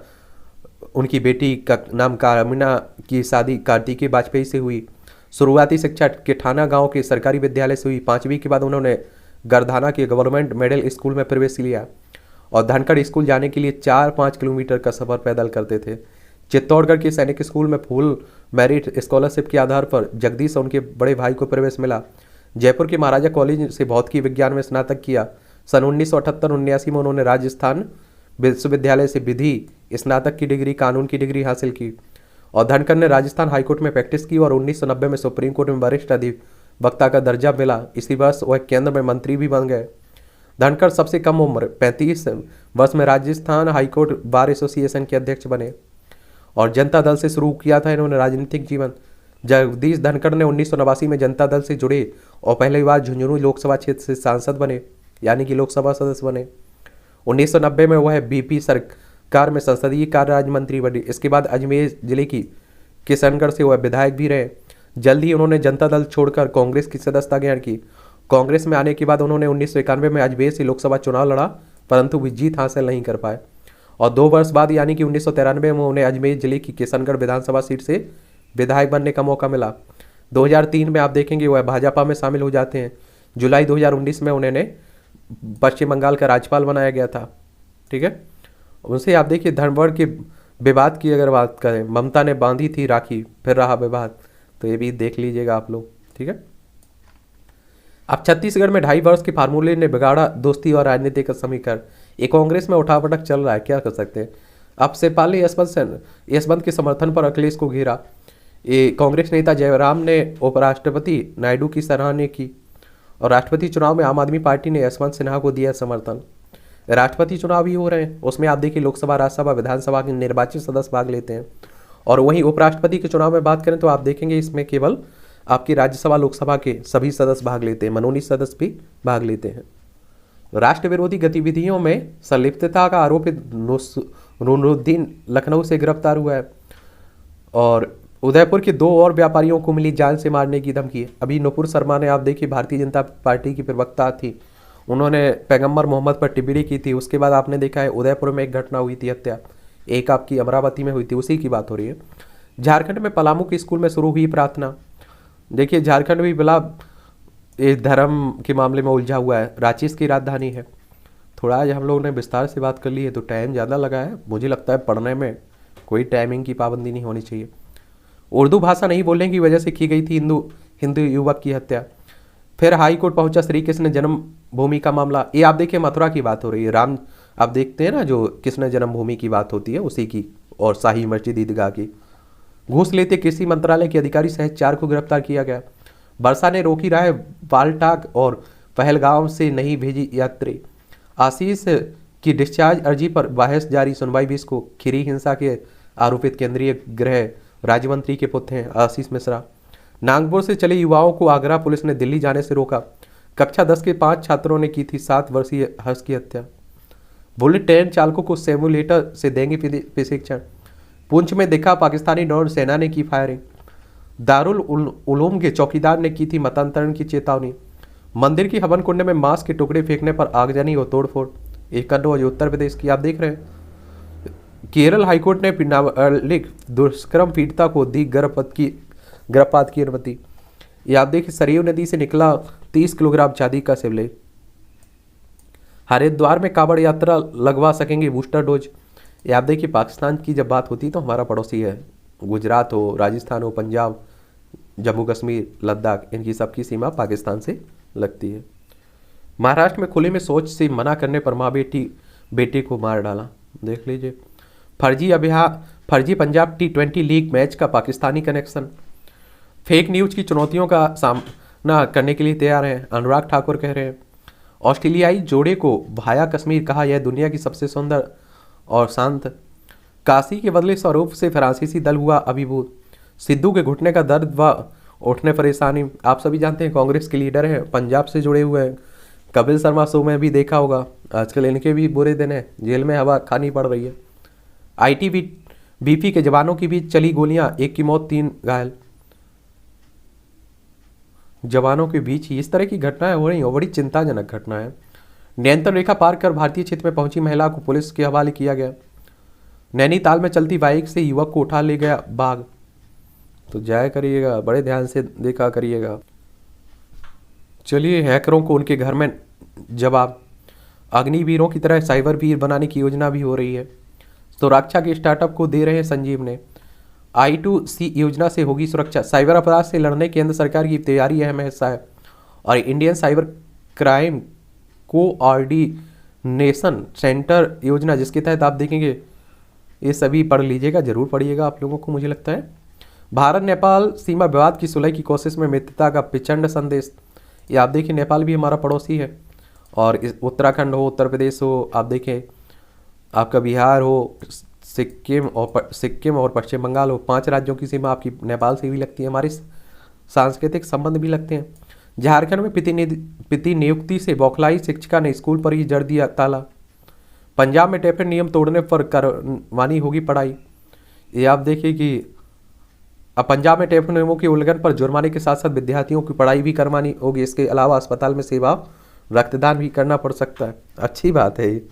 उनकी बेटी का नाम कामिना की शादी कार्तिकेय वाजपेयी से हुई। शुरुआती शिक्षा केठाना गांव के सरकारी विद्यालय से हुई। 5वीं के बाद उन्होंने गरधाना के गवर्नमेंट मिडिल स्कूल में प्रवेश लिया और धनखड़ स्कूल जाने के लिए 4-5 किलोमीटर का सफर पैदल करते थे। चित्तौड़गढ़ के सैनिक स्कूल में फुल मेरिट स्कॉलरशिप के आधार पर जगदीश और उनके बड़े भाई को प्रवेश मिला। जयपुर के महाराजा कॉलेज से भौतिकी विज्ञान में स्नातक किया। सन 1978-79 में उन्होंने राजस्थान विश्वविद्यालय से विधि स्नातक की डिग्री, कानून की डिग्री हासिल की और धनखड़ ने राजस्थान हाईकोर्ट में प्रैक्टिस की और 1990 में सुप्रीम कोर्ट में वरिष्ठ अधिवक्ता का दर्जा मिला। इसी वर्ष वह केंद्र में मंत्री भी बन गए। धनखड़ सबसे कम उम्र 35 वर्ष में राजस्थान हाईकोर्ट बार एसोसिएशन के अध्यक्ष बने और जनता दल से शुरू किया था इन्होंने राजनीतिक जीवन। जगदीश धनखड़ ने 1989 में जनता दल से जुड़े और पहली बार झुंझुनू लोकसभा क्षेत्र से सांसद बने, यानी कि लोकसभा सदस्य बने। 1990 में वह बीपी सरकार में संसदीय कार्य राज्य मंत्री बने। इसके बाद अजमेर जिले की किशनगढ़ से वह विधायक भी रहे। जल्द ही उन्होंने जनता दल छोड़कर कांग्रेस की सदस्यता ग्रहण की। कांग्रेस में आने के बाद उन्होंने 1991 में अजमेर से लोकसभा चुनाव लड़ा, परंतु वे जीत हासिल नहीं कर पाए और 2 वर्ष बाद यानी कि 1993 में उन्हें अजमेर जिले की किशनगढ़ विधानसभा सीट से विधायक बनने का मौका मिला। 2003 में आप देखेंगे वह भाजपा में शामिल हो जाते हैं। जुलाई 2019 में उन्हें पश्चिम बंगाल का राज्यपाल बनाया गया था, ठीक है। उनसे आप देखिए धनबड़ के विवाद की अगर बात करें, ममता ने बांधी थी राखी फिर रहा विवाद, तो ये भी देख लीजिएगा आप लोग, ठीक है। अब छत्तीसगढ़ में 2.5 वर्ष के फार्मूले ने बिगाड़ा दोस्ती और राजनीति का समीकरण। ये कांग्रेस में उठापटक चल रहा है, क्या कर सकते हैं। अब शिवपाल यशवंत के समर्थन पर अखिलेश को घेरा। ये कांग्रेस नेता जयराम ने उपराष्ट्रपति नायडू की सराहना की और राष्ट्रपति चुनाव में आम आदमी पार्टी ने यशवंत सिन्हा को दिया समर्थन। राष्ट्रपति चुनाव भी हो रहे हैं, उसमें आप देखिए लोकसभा, राज्यसभा, विधानसभा के निर्वाचित सदस्य भाग लेते हैं और वहीं उपराष्ट्रपति के चुनाव में बात करें तो आप देखेंगे इसमें केवल आपकी राज्यसभा, लोकसभा के सभी सदस्य भाग लेते हैं, मनोनीत सदस्य भी भाग लेते हैं। राष्ट्र विरोधी गतिविधियों में संलिप्तता का आरोपित नूरुद्दीन लखनऊ से गिरफ्तार हुआ है और उदयपुर के 2 और व्यापारियों को मिली जान से मारने की धमकी। अभी नुपुर शर्मा ने आप देखिए भारतीय जनता पार्टी की प्रवक्ता थी, उन्होंने पैगंबर मोहम्मद पर टिप्पणी की थी। उसके बाद आपने देखा है उदयपुर में एक घटना हुई थी हत्या, एक आपकी अमरावती में हुई थी, उसी की बात हो रही है। झारखंड में पलामू के स्कूल में शुरू हुई प्रार्थना। देखिए झारखंड भी बड़ा इस धर्म के मामले में उलझा हुआ है, रांची की राजधानी है। थोड़ा आज हम लोगों ने विस्तार से बात कर ली है तो टाइम ज़्यादा लगा है। मुझे लगता है पढ़ने में कोई टाइमिंग की पाबंदी नहीं होनी चाहिए। उर्दू भाषा नहीं बोलने की वजह से की गई थी हिंदू युवक की हत्या। फिर हाई कोर्ट पहुंचा श्री कृष्ण जन्मभूमि का मामला। ये आप देखिए मथुरा की बात हो रही है, राम आप देखते हैं ना जो कृष्ण जन्मभूमि की बात होती है उसी की, और शाही मस्जिद ईदगाह की। घूस लेते कृषि मंत्रालय के अधिकारी सहित 4 को गिरफ्तार किया गया। वर्षा ने रोकी राय बालटाक और पहलगांव से नहीं भेजी यात्री। आशीष की डिस्चार्ज अर्जी पर बहस जारी, सुनवाई 20 को। खीरी हिंसा के आरोपित केंद्रीय गृह राज्य मंत्री के पुत्र हैं आशीष मिश्रा। नागपुर से चले युवाओं को आगरा पुलिस ने दिल्ली जाने से रोका। कक्षा 10 के 5 छात्रों ने की थी 7 वर्षीय हर्ष की हत्या। बुलेट ट्रेन चालकों को सिमुलेटर से देंगे प्रशिक्षण। पुंछ में देखा पाकिस्तानी ड्रोन, सेना ने की फायरिंग। दारुल उलूम के चौकीदार ने की थी मतांतरण की चेतावनी। मंदिर की हवन कुंड में मांस के टुकड़े फेंकने पर आगजनी और तोड़फोड़। एक उत्तर प्रदेश की आप देख रहे हैं केरल हाईकोर्ट ने नाबालिग दुष्कर्म पीड़िता को दी गर्भपात की अनुमति। ये आप देखिए, सरयू नदी से निकला 30 किलोग्राम चांदी का शिवलिंग। हरिद्वार में कांवड़ यात्रा लगवा सकेंगे बूस्टर डोज। ये आप देखिए, पाकिस्तान की जब बात होती है तो हमारा पड़ोसी है, गुजरात हो, राजस्थान हो, पंजाब, जम्मू कश्मीर, लद्दाख, इनकी सबकी सीमा पाकिस्तान से लगती है। महाराष्ट्र में खुले में शौच से मना करने पर माँ बेटे को मार डाला। देख लीजिए, फर्जी पंजाब T20 लीग मैच का पाकिस्तानी कनेक्शन। फेक न्यूज की चुनौतियों का सामना करने के लिए तैयार हैं, अनुराग ठाकुर कह रहे हैं। ऑस्ट्रेलियाई जोड़े को भाया कश्मीर कहा, यह दुनिया की सबसे सुंदर और शांत। काशी के बदले स्वरूप से फ्रांसीसी दल हुआ अभिभूत। सिद्धू के घुटने का दर्द व उठने परेशानी। आप सभी जानते हैं कांग्रेस के लीडर हैं, पंजाब से जुड़े हुए हैं। कपिल शर्मा शो में भी देखा होगा, आजकल इनके भी बुरे दिन हैं, जेल में हवा खानी पड़ रही है। ITBP के जवानों के बीच चली गोलियां, एक की मौत 3 घायल। जवानों के बीच ही इस तरह की घटनाएं हो रही हैं और बड़ी चिंताजनक घटना है। नियंत्रण रेखा पार कर भारतीय क्षेत्र में पहुंची महिला को पुलिस के हवाले किया गया। नैनीताल में चलती बाइक से युवक को उठा ले गया बाघ। तो जाया करिएगा, बड़े ध्यान से देखा करिएगा। चलिए, हैकरों को उनके घर में जवाब। अग्निवीरों की तरह साइबर वीर बनाने की योजना भी हो रही है। सुरक्षा के स्टार्टअप को दे रहे हैं संजीव ने। I2C योजना से होगी सुरक्षा। साइबर अपराध से लड़ने केंद्र सरकार की तैयारी अहम हिस्सा है। और Indian cyber crime coordination centre योजना, जिसके तहत आप देखेंगे, ये सभी पढ़ लीजिएगा, जरूर पढ़िएगा आप लोगों को, मुझे लगता है। भारत नेपाल सीमा विवाद की सुलह की कोशिश में मित्रता का प्रचंड संदेश। ये आप देखिए, नेपाल भी हमारा पड़ोसी है। और उत्तराखंड हो, उत्तर प्रदेश हो, आप देखें आपका बिहार हो, सिक्किम और पश्चिम बंगाल हो, 5 राज्यों की सीमा आपकी नेपाल से भी लगती है। हमारे सांस्कृतिक संबंध भी लगते हैं। झारखंड में पिति नियुक्ति से बौखलाई शिक्षिका ने स्कूल पर ही जड़ दिया ताला। पंजाब में ट्रैफिक नियम तोड़ने पर करवानी होगी पढ़ाई। ये आप देखिए कि अब पंजाब में ट्रैफिक नियमों के उल्लंघन पर जुर्माने के साथ साथ विद्यार्थियों की पढ़ाई भी करवानी होगी। इसके अलावा अस्पताल में सेवा, रक्तदान भी करना पड़ सकता है। अच्छी बात है ये।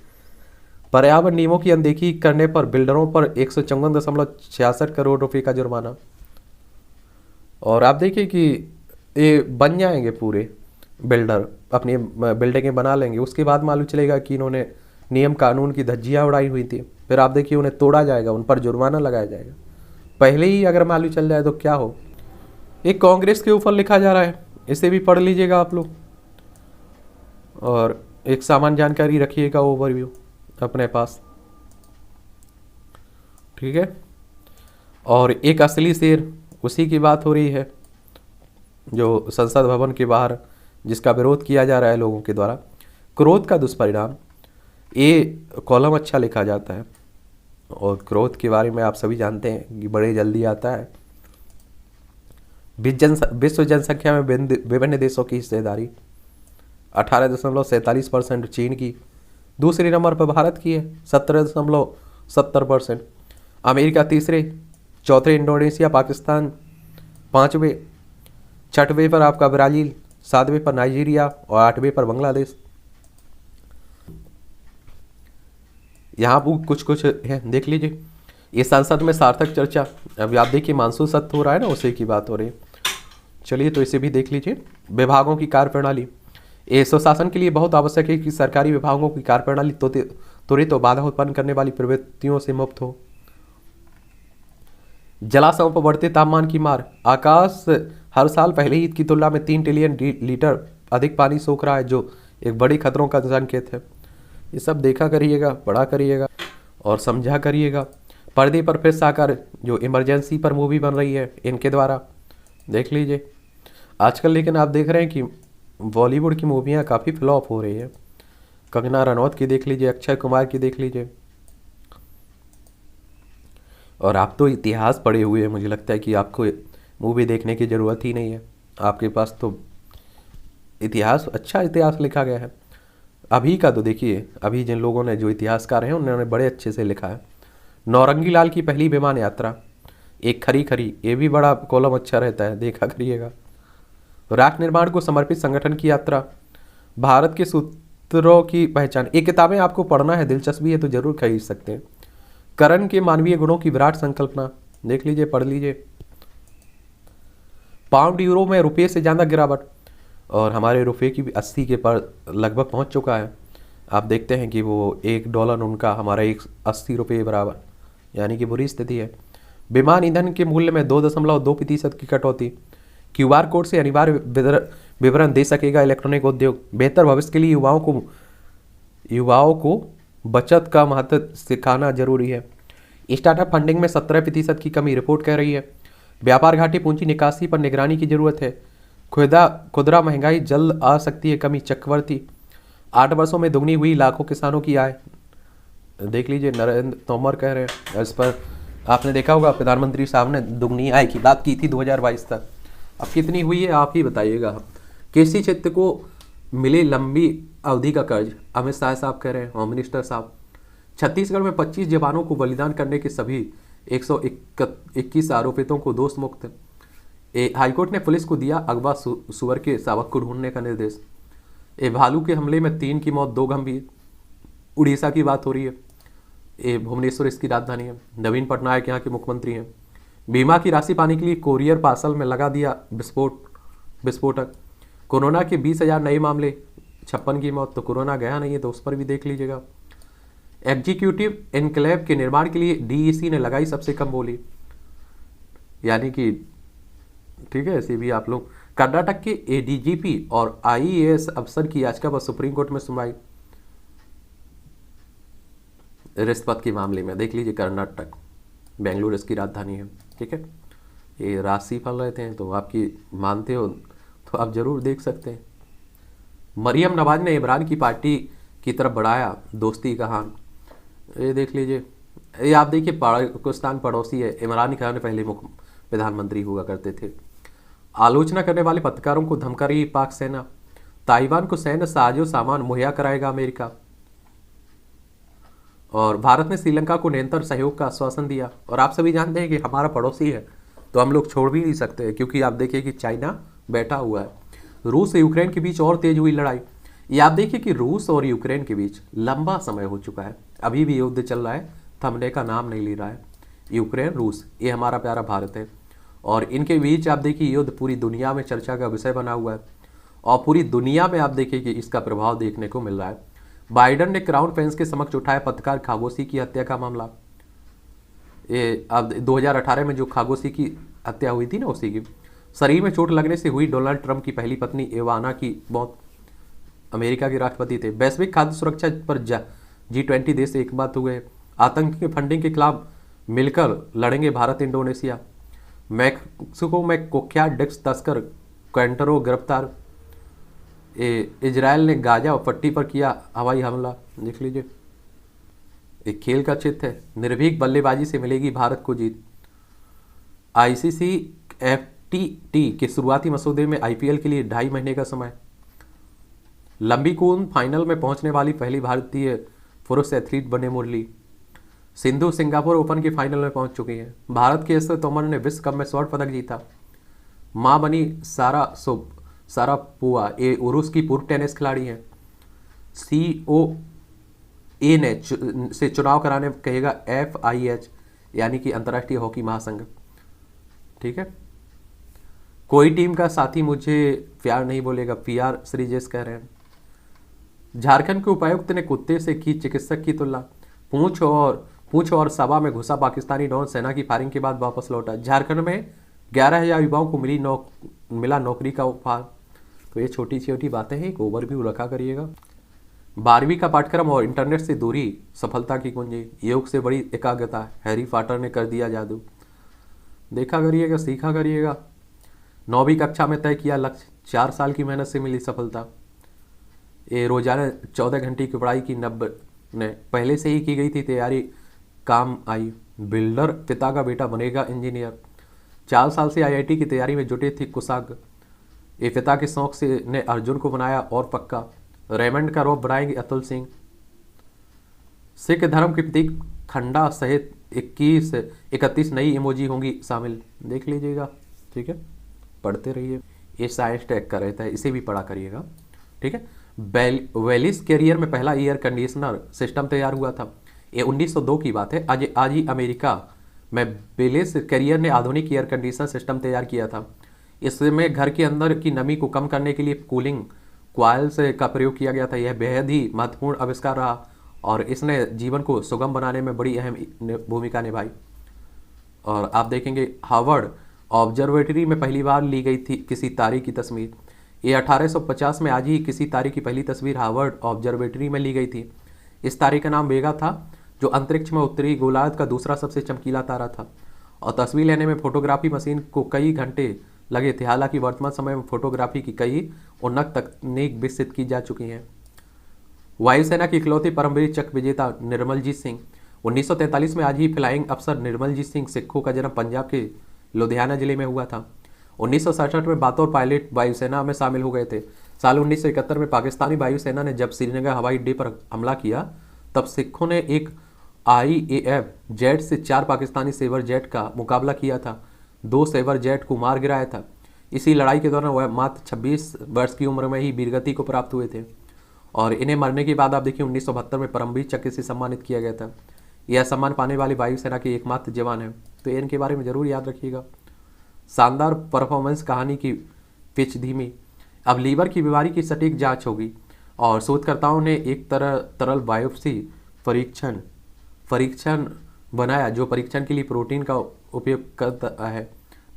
पर्यावरण नियमों की अनदेखी करने पर बिल्डरों पर 154.66 करोड़ रुपए का जुर्माना। और आप देखिए कि ये बन जाएंगे पूरे बिल्डर, अपनी बिल्डिंगें बना लेंगे, उसके बाद मालूम चलेगा कि इन्होंने नियम कानून की धज्जियाँ उड़ाई हुई थी। फिर आप देखिए उन्हें तोड़ा जाएगा, उन पर जुर्माना लगाया जाएगा। पहले ही अगर मालूम चल जाए तो क्या हो। एक कांग्रेस के ऊपर लिखा जा रहा है, इसे भी पढ़ लीजिएगा आप लोग। और एक सामान्य जानकारी रखिएगा, ओवरव्यू अपने पास, ठीक है। और एक असली शेर, उसी की बात हो रही है जो संसद भवन के बाहर जिसका विरोध किया जा रहा है लोगों के द्वारा। क्रोध का दुष्परिणाम, ये कॉलम अच्छा लिखा जाता है। और क्रोध के बारे में आप सभी जानते हैं कि बड़े जल्दी आता है। विश्व जनसंख्या में विभिन्न देशों की हिस्सेदारी 18.47% चीन की, दूसरे नंबर पर भारत की है 17.70%। अमेरिका तीसरे, चौथे इंडोनेशिया, पाकिस्तान 5वें, 6वें पर आपका ब्राज़ील, 7वें पर नाइजीरिया और 8वें पर बांग्लादेश। यहाँ पर कुछ है, देख लीजिए। ये संसद में सार्थक चर्चा, अभी आप देखिए मानसून सत्र हो रहा है ना, उसी की बात हो रही है। चलिए, तो इसे भी देख लीजिए। विभागों की कार्यप्रणाली, ये सुशासन के लिए बहुत आवश्यक है कि सरकारी विभागों की कार्यप्रणाली त्वरित बाधा उत्पन्न करने वाली प्रवृत्तियों से मुक्त हो। जलाशयों पर बढ़ते तापमान की मार, आकाश हर साल पहले ही की तुलना में 3 ट्रिलियन लीटर अधिक पानी सोख रहा है, जो एक बड़े खतरों का संकेत है। ये सब देखा करिएगा, पढ़ा करिएगा और समझा करिएगा। पर्दे पर फिर साकार, जो इमरजेंसी पर मूवी बन रही है इनके द्वारा, देख लीजिए आजकल। लेकिन आप देख रहे हैं कि बॉलीवुड की मूवियाँ काफ़ी फ्लॉप हो रही है। कंगना रनौत की देख लीजिए, अक्षय कुमार की देख लीजिए। और आप तो इतिहास पढ़े हुए हैं, मुझे लगता है कि आपको मूवी देखने की ज़रूरत ही नहीं है। आपके पास तो इतिहास, अच्छा इतिहास लिखा गया है। अभी का तो देखिए, अभी जिन लोगों ने, जो इतिहासकार हैं, उन्होंने बड़े अच्छे से लिखा है। नौरंगी लाल की पहली विमान यात्रा, एक खरी, ये भी बड़ा कॉलम अच्छा रहता है, देखा करिएगा। राष्ट्र निर्माण को समर्पित संगठन की यात्रा, भारत के सूत्रों की पहचान, ये किताबें आपको पढ़ना है, दिलचस्पी है तो जरूर खरीद सकते हैं। करण के मानवीय गुणों की विराट संकल्पना, देख लीजिए, पढ़ लीजिए। पाउंड यूरो में रुपये से ज़्यादा गिरावट, और हमारे रुपये की भी 80 के पर लगभग पहुंच चुका है। आप देखते हैं कि वो $1 उनका हमारा 80 रुपये बराबर, यानी कि बुरी स्थिति है। विमान ईंधन के मूल्य में 2.2% की कटौती। QR कोड से अनिवार्य विवरण दे सकेगा इलेक्ट्रॉनिक उद्योग। बेहतर भविष्य के लिए युवाओं को बचत का महत्व सिखाना जरूरी है। स्टार्टअप फंडिंग में 17% की कमी, रिपोर्ट कह रही है। व्यापार घाटे पूंजी निकासी पर निगरानी की जरूरत है। खुदरा महंगाई जल्द आ सकती है कमी, चक्रवर्ती। 8 वर्षों में दुगनी हुई लाखों किसानों की आय, देख लीजिए, नरेंद्र तोमर कह रहे हैं। इस पर आपने देखा होगा प्रधानमंत्री साहब ने दुगनी आय की बात की थी 2022 तक। अब कितनी हुई है आप ही बताइएगा। कृषि क्षेत्र को मिले लंबी अवधि का कर्ज, अमित शाह साहब कह रहे हैं, होम मिनिस्टर साहब। छत्तीसगढ़ में 25 जवानों को बलिदान करने के सभी 121 आरोपितों को दोष मुक्त। हाईकोर्ट ने पुलिस को दिया अगवा सुअर के शावक को ढूंढने का निर्देश। भालू के हमले में 3 की मौत, 2 गंभीर। उड़ीसा की बात हो रही है। भुवनेश्वर इसकी राजधानी है। नवीन पटनायक यहाँ के मुख्यमंत्री हैं। बीमा की राशि पाने के लिए कोरियर पार्सल में लगा दिया विस्फोटक। कोरोना के 20,000 नए मामले, 56 की मौत। तो कोरोना गया नहीं है, तो उस पर भी देख लीजिएगा। एग्जीक्यूटिव एनक्लेव के निर्माण के लिए DEC ने लगाई सबसे कम बोली, यानी कि ठीक है, ऐसे भी आप लोग। कर्नाटक के ADGP और IAS अफसर की याचिका पर सुप्रीम कोर्ट में सुनवाई रिश्वत के मामले में, देख लीजिए। कर्नाटक, बेंगलुरु इसकी राजधानी है, ठीक है। ये राशि फल रहते हैं, तो आपकी मानते हो तो आप जरूर देख सकते हैं। मरियम नवाज ने इमरान की पार्टी की तरफ बढ़ाया दोस्ती का हाथ, ये देख लीजिए। ये आप देखिए, पाकिस्तान पड़ोसी है। इमरान खान पहले मुख्य प्रधानमंत्री हुआ करते थे। आलोचना करने वाले पत्रकारों को धमका रही पाक सेना। ताइवान को सैन्य साजो सामान मुहैया कराएगा अमेरिका। और भारत ने श्रीलंका को निरंतर सहयोग का आश्वासन दिया। और आप सभी जानते हैं कि हमारा पड़ोसी है, तो हम लोग छोड़ भी नहीं सकते, क्योंकि आप देखिए कि चाइना बैठा हुआ है। रूस और यूक्रेन के बीच और तेज हुई लड़ाई। ये आप देखिए कि रूस और यूक्रेन के बीच लंबा समय हो चुका है, अभी भी युद्ध चल रहा है, थमने का नाम नहीं ले रहा है। यूक्रेन, रूस, ये हमारा प्यारा भारत है, और इनके बीच आप देखिए युद्ध पूरी दुनिया में चर्चा का विषय बना हुआ है, और पूरी दुनिया में आप देखिए कि इसका प्रभाव देखने को मिल रहा है। बाइडन ने क्राउन प्रिंस के समक्ष उठाया पत्रकार खागोसी की हत्या का मामला। ये अब 2018 में जो खागोसी की हत्या हुई थी ना, उसी की शरीर में चोट लगने से हुई डोनाल्ड ट्रंप की पहली पत्नी इवाना की मौत। अमेरिका के राष्ट्रपति थे। वैश्विक खाद्य सुरक्षा पर G20 देश एकमत हुए। आतंक की फंडिंग के खिलाफ मिलकर लड़ेंगे भारत इंडोनेशिया। मैक्सिको में कुख्यात ड्रग्स तस्कर कैंटरो गिरफ्तार। इजराइल ने गाजा और पट्टी पर किया हवाई हमला, देख लीजिए। एक खेल का चित्र है। निर्भीक बल्लेबाजी से मिलेगी भारत को जीत। ICC FTT के शुरुआती मसौदे में IPL के लिए 2.5 महीने का समय। लंबी कूद फाइनल में पहुंचने वाली पहली भारतीय पुरुष एथलीट बने मुरली। सिंधु सिंगापुर ओपन के फाइनल में पहुंच चुकी हैं। भारत के एस तोमर ने विश्व कप में स्वर्ण पदक जीता। मां बनी सारापोवा, ये रूस की पूर्व टेनिस खिलाड़ी हैं। COA ने से चुनाव कराने कहेगा FIH, यानी कि अंतर्राष्ट्रीय हॉकी महासंघ, ठीक है। कोई टीम का साथी मुझे प्यार नहीं बोलेगा, PR श्रीजेश कह रहे हैं। झारखंड के उपायुक्त ने कुत्ते से की चिकित्सक की तुलना। पूंछ और सभा में घुसा पाकिस्तानी डॉन, सेना की फायरिंग के बाद वापस लौटा। झारखंड में 11,000 युवाओं को मिला नौकरी का उपहार। तो ये छोटी छोटी बातें हैं, एक ओवरव्यू रखा करिएगा। 12वीं का पाठ्यक्रम और इंटरनेट से दूरी सफलता की कुंजी। योग से बड़ी एकाग्रता, हैरी पॉटर ने कर दिया जादू। देखा करिएगा, सीखा करिएगा। 9वीं कक्षा में तय किया लक्ष्य, 4 साल की मेहनत से मिली सफलता। ये रोजाना 14 घंटे की पढ़ाई की 90 ने पहले से ही की गई थी तैयारी, काम आई। बिल्डर पिता का बेटा बनेगा इंजीनियर। 4 साल से IIT की तैयारी में जुटे थे कुशाग। ये पिता के शौक से ने अर्जुन को बनाया और पक्का। रेमंड का रोप बनाएंगे अतुल सिंह। सिख धर्म के प्रतीक खंडा सहित 31 नई इमोजी होंगी शामिल, देख लीजिएगा, ठीक है। पढ़ते रहिए, ये साइंस टैग का रहता है, इसे भी पढ़ा करिएगा, ठीक है। वेलिस कैरियर में पहला एयर कंडीशनर सिस्टम तैयार हुआ था। ये 1902 की बात है। आज आज ही अमेरिका में बेलेस कैरियर ने आधुनिक एयर कंडीशनर सिस्टम तैयार किया था। इसमें घर के अंदर की नमी को कम करने के लिए कूलिंग क्वाइल्स का प्रयोग किया गया था। यह बेहद ही महत्वपूर्ण आविष्कार रहा और इसने जीवन को सुगम बनाने में बड़ी अहम भूमिका निभाई। और आप देखेंगे हार्वर्ड ऑब्जर्वेटरी में पहली बार ली गई थी किसी तारे की तस्वीर। ये 1850 में आज ही किसी तारे की पहली तस्वीर हार्वर्ड ऑब्जर्वेटरी में ली गई थी। इस तारे का नाम वेगा था, जो अंतरिक्ष में उत्तरी गोलार्ध का दूसरा सबसे चमकीला तारा था। और तस्वीर लेने में फोटोग्राफी मशीन को कई घंटे लगे थे। हालांकि वर्तमान समय में फोटोग्राफी की कई उन्नत तकनीक विकसित की जा चुकी हैं। वायुसेना की इकलौती परमवीर चक्र विजेता निर्मलजीत सिंह। 1943 में आज ही फ्लाइंग अफसर निर्मलजीत सिंह सिक्खों का जन्म पंजाब के लुधियाना जिले में हुआ था। 1967 में बतौर पायलट वायुसेना में शामिल हो गए थे। साल 1971 में पाकिस्तानी वायुसेना ने जब श्रीनगर हवाई अड्डे पर हमला किया, तब सिखों ने एक IAF जेट से 4 पाकिस्तानी सेवर जेट का मुकाबला किया था। 2 सेवर जेट को मार गिराया था। इसी लड़ाई के दौरान वह मात्र 26 वर्ष की उम्र में ही वीरगति को प्राप्त हुए थे। और इन्हें मरने के बाद आप देखिए 1972 में परमवीर चक्र से सम्मानित किया गया था। यह सम्मान पाने वाले वायुसेना के एकमात्र जवान हैं, तो इनके बारे में जरूर याद रखिएगा। शानदार परफॉर्मेंस, कहानी की पिच धीमी। अब लीवर की बीमारी की सटीक जांच होगी और शोधकर्ताओं ने एक तरल बायोप्सी परीक्षण बनाया, जो परीक्षण के लिए प्रोटीन का उपयोग करता है।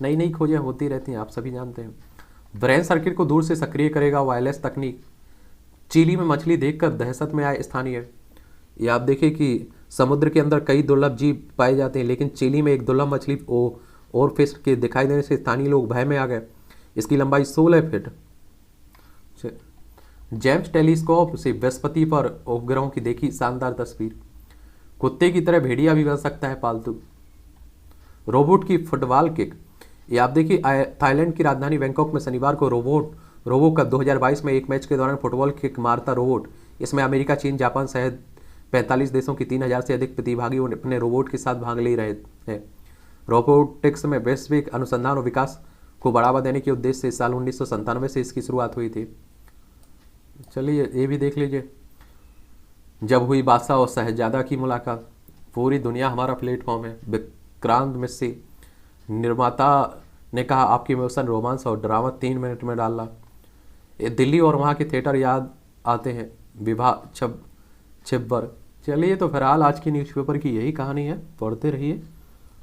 नई नई खोजें होती रहती हैं, आप सभी जानते हैं। ब्रेन सर्किट को दूर से सक्रिय करेगा वायरलेस तकनीक। चिली में मछली देखकर दहशत में आए स्थानीय। ये आप देखिए कि समुद्र के अंदर कई दुर्लभ जीव पाए जाते हैं, लेकिन चिली में एक दुर्लभ मछली और फिश के दिखाई देने से स्थानीय लोग भय में आ गए। इसकी लंबाई 16 फीट। जेम्स टेलीस्कोप से बृहस्पति पर उपग्रहों की देखी शानदार तस्वीर। कुत्ते की तरह भेड़िया भी बन सकता है पालतू। रोबोट की फुटबॉल किक। ये आप देखिए थाईलैंड की राजधानी बैंकॉक में शनिवार को रोबो का 2022 में एक मैच के दौरान फुटबॉल किक मारता रोबोट। इसमें अमेरिका, चीन, जापान सहित 45 देशों की 3000 से अधिक प्रतिभागी अपने रोबोट के साथ भाग ले रहे हैं। रोबोटिक्स में वैश्विक अनुसंधान और विकास को बढ़ावा देने के उद्देश्य से साल 1997 से इसकी शुरुआत हुई थी। चलिए ये भी देख लीजिए। जब हुई बादशाह और शहजादा की मुलाकात। पूरी दुनिया हमारा प्लेटफॉर्म है। विक्रांत मिश्री निर्माता ने कहा, आपकी इमोशन, रोमांस और ड्रामा 3 मिनट में डालना। दिल्ली और वहाँ के थिएटर याद आते हैं। विवाह छिब्बर। चलिए तो फिलहाल आज की न्यूज़पेपर की यही कहानी है। पढ़ते रहिए,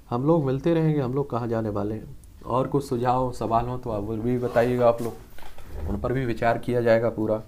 हम लोग मिलते रहेंगे। हम लोग कहाँ जाने वाले हैं। और कुछ सुझाव सवाल हो तो आप भी बताइएगा, आप लोग उन पर भी विचार किया जाएगा पूरा।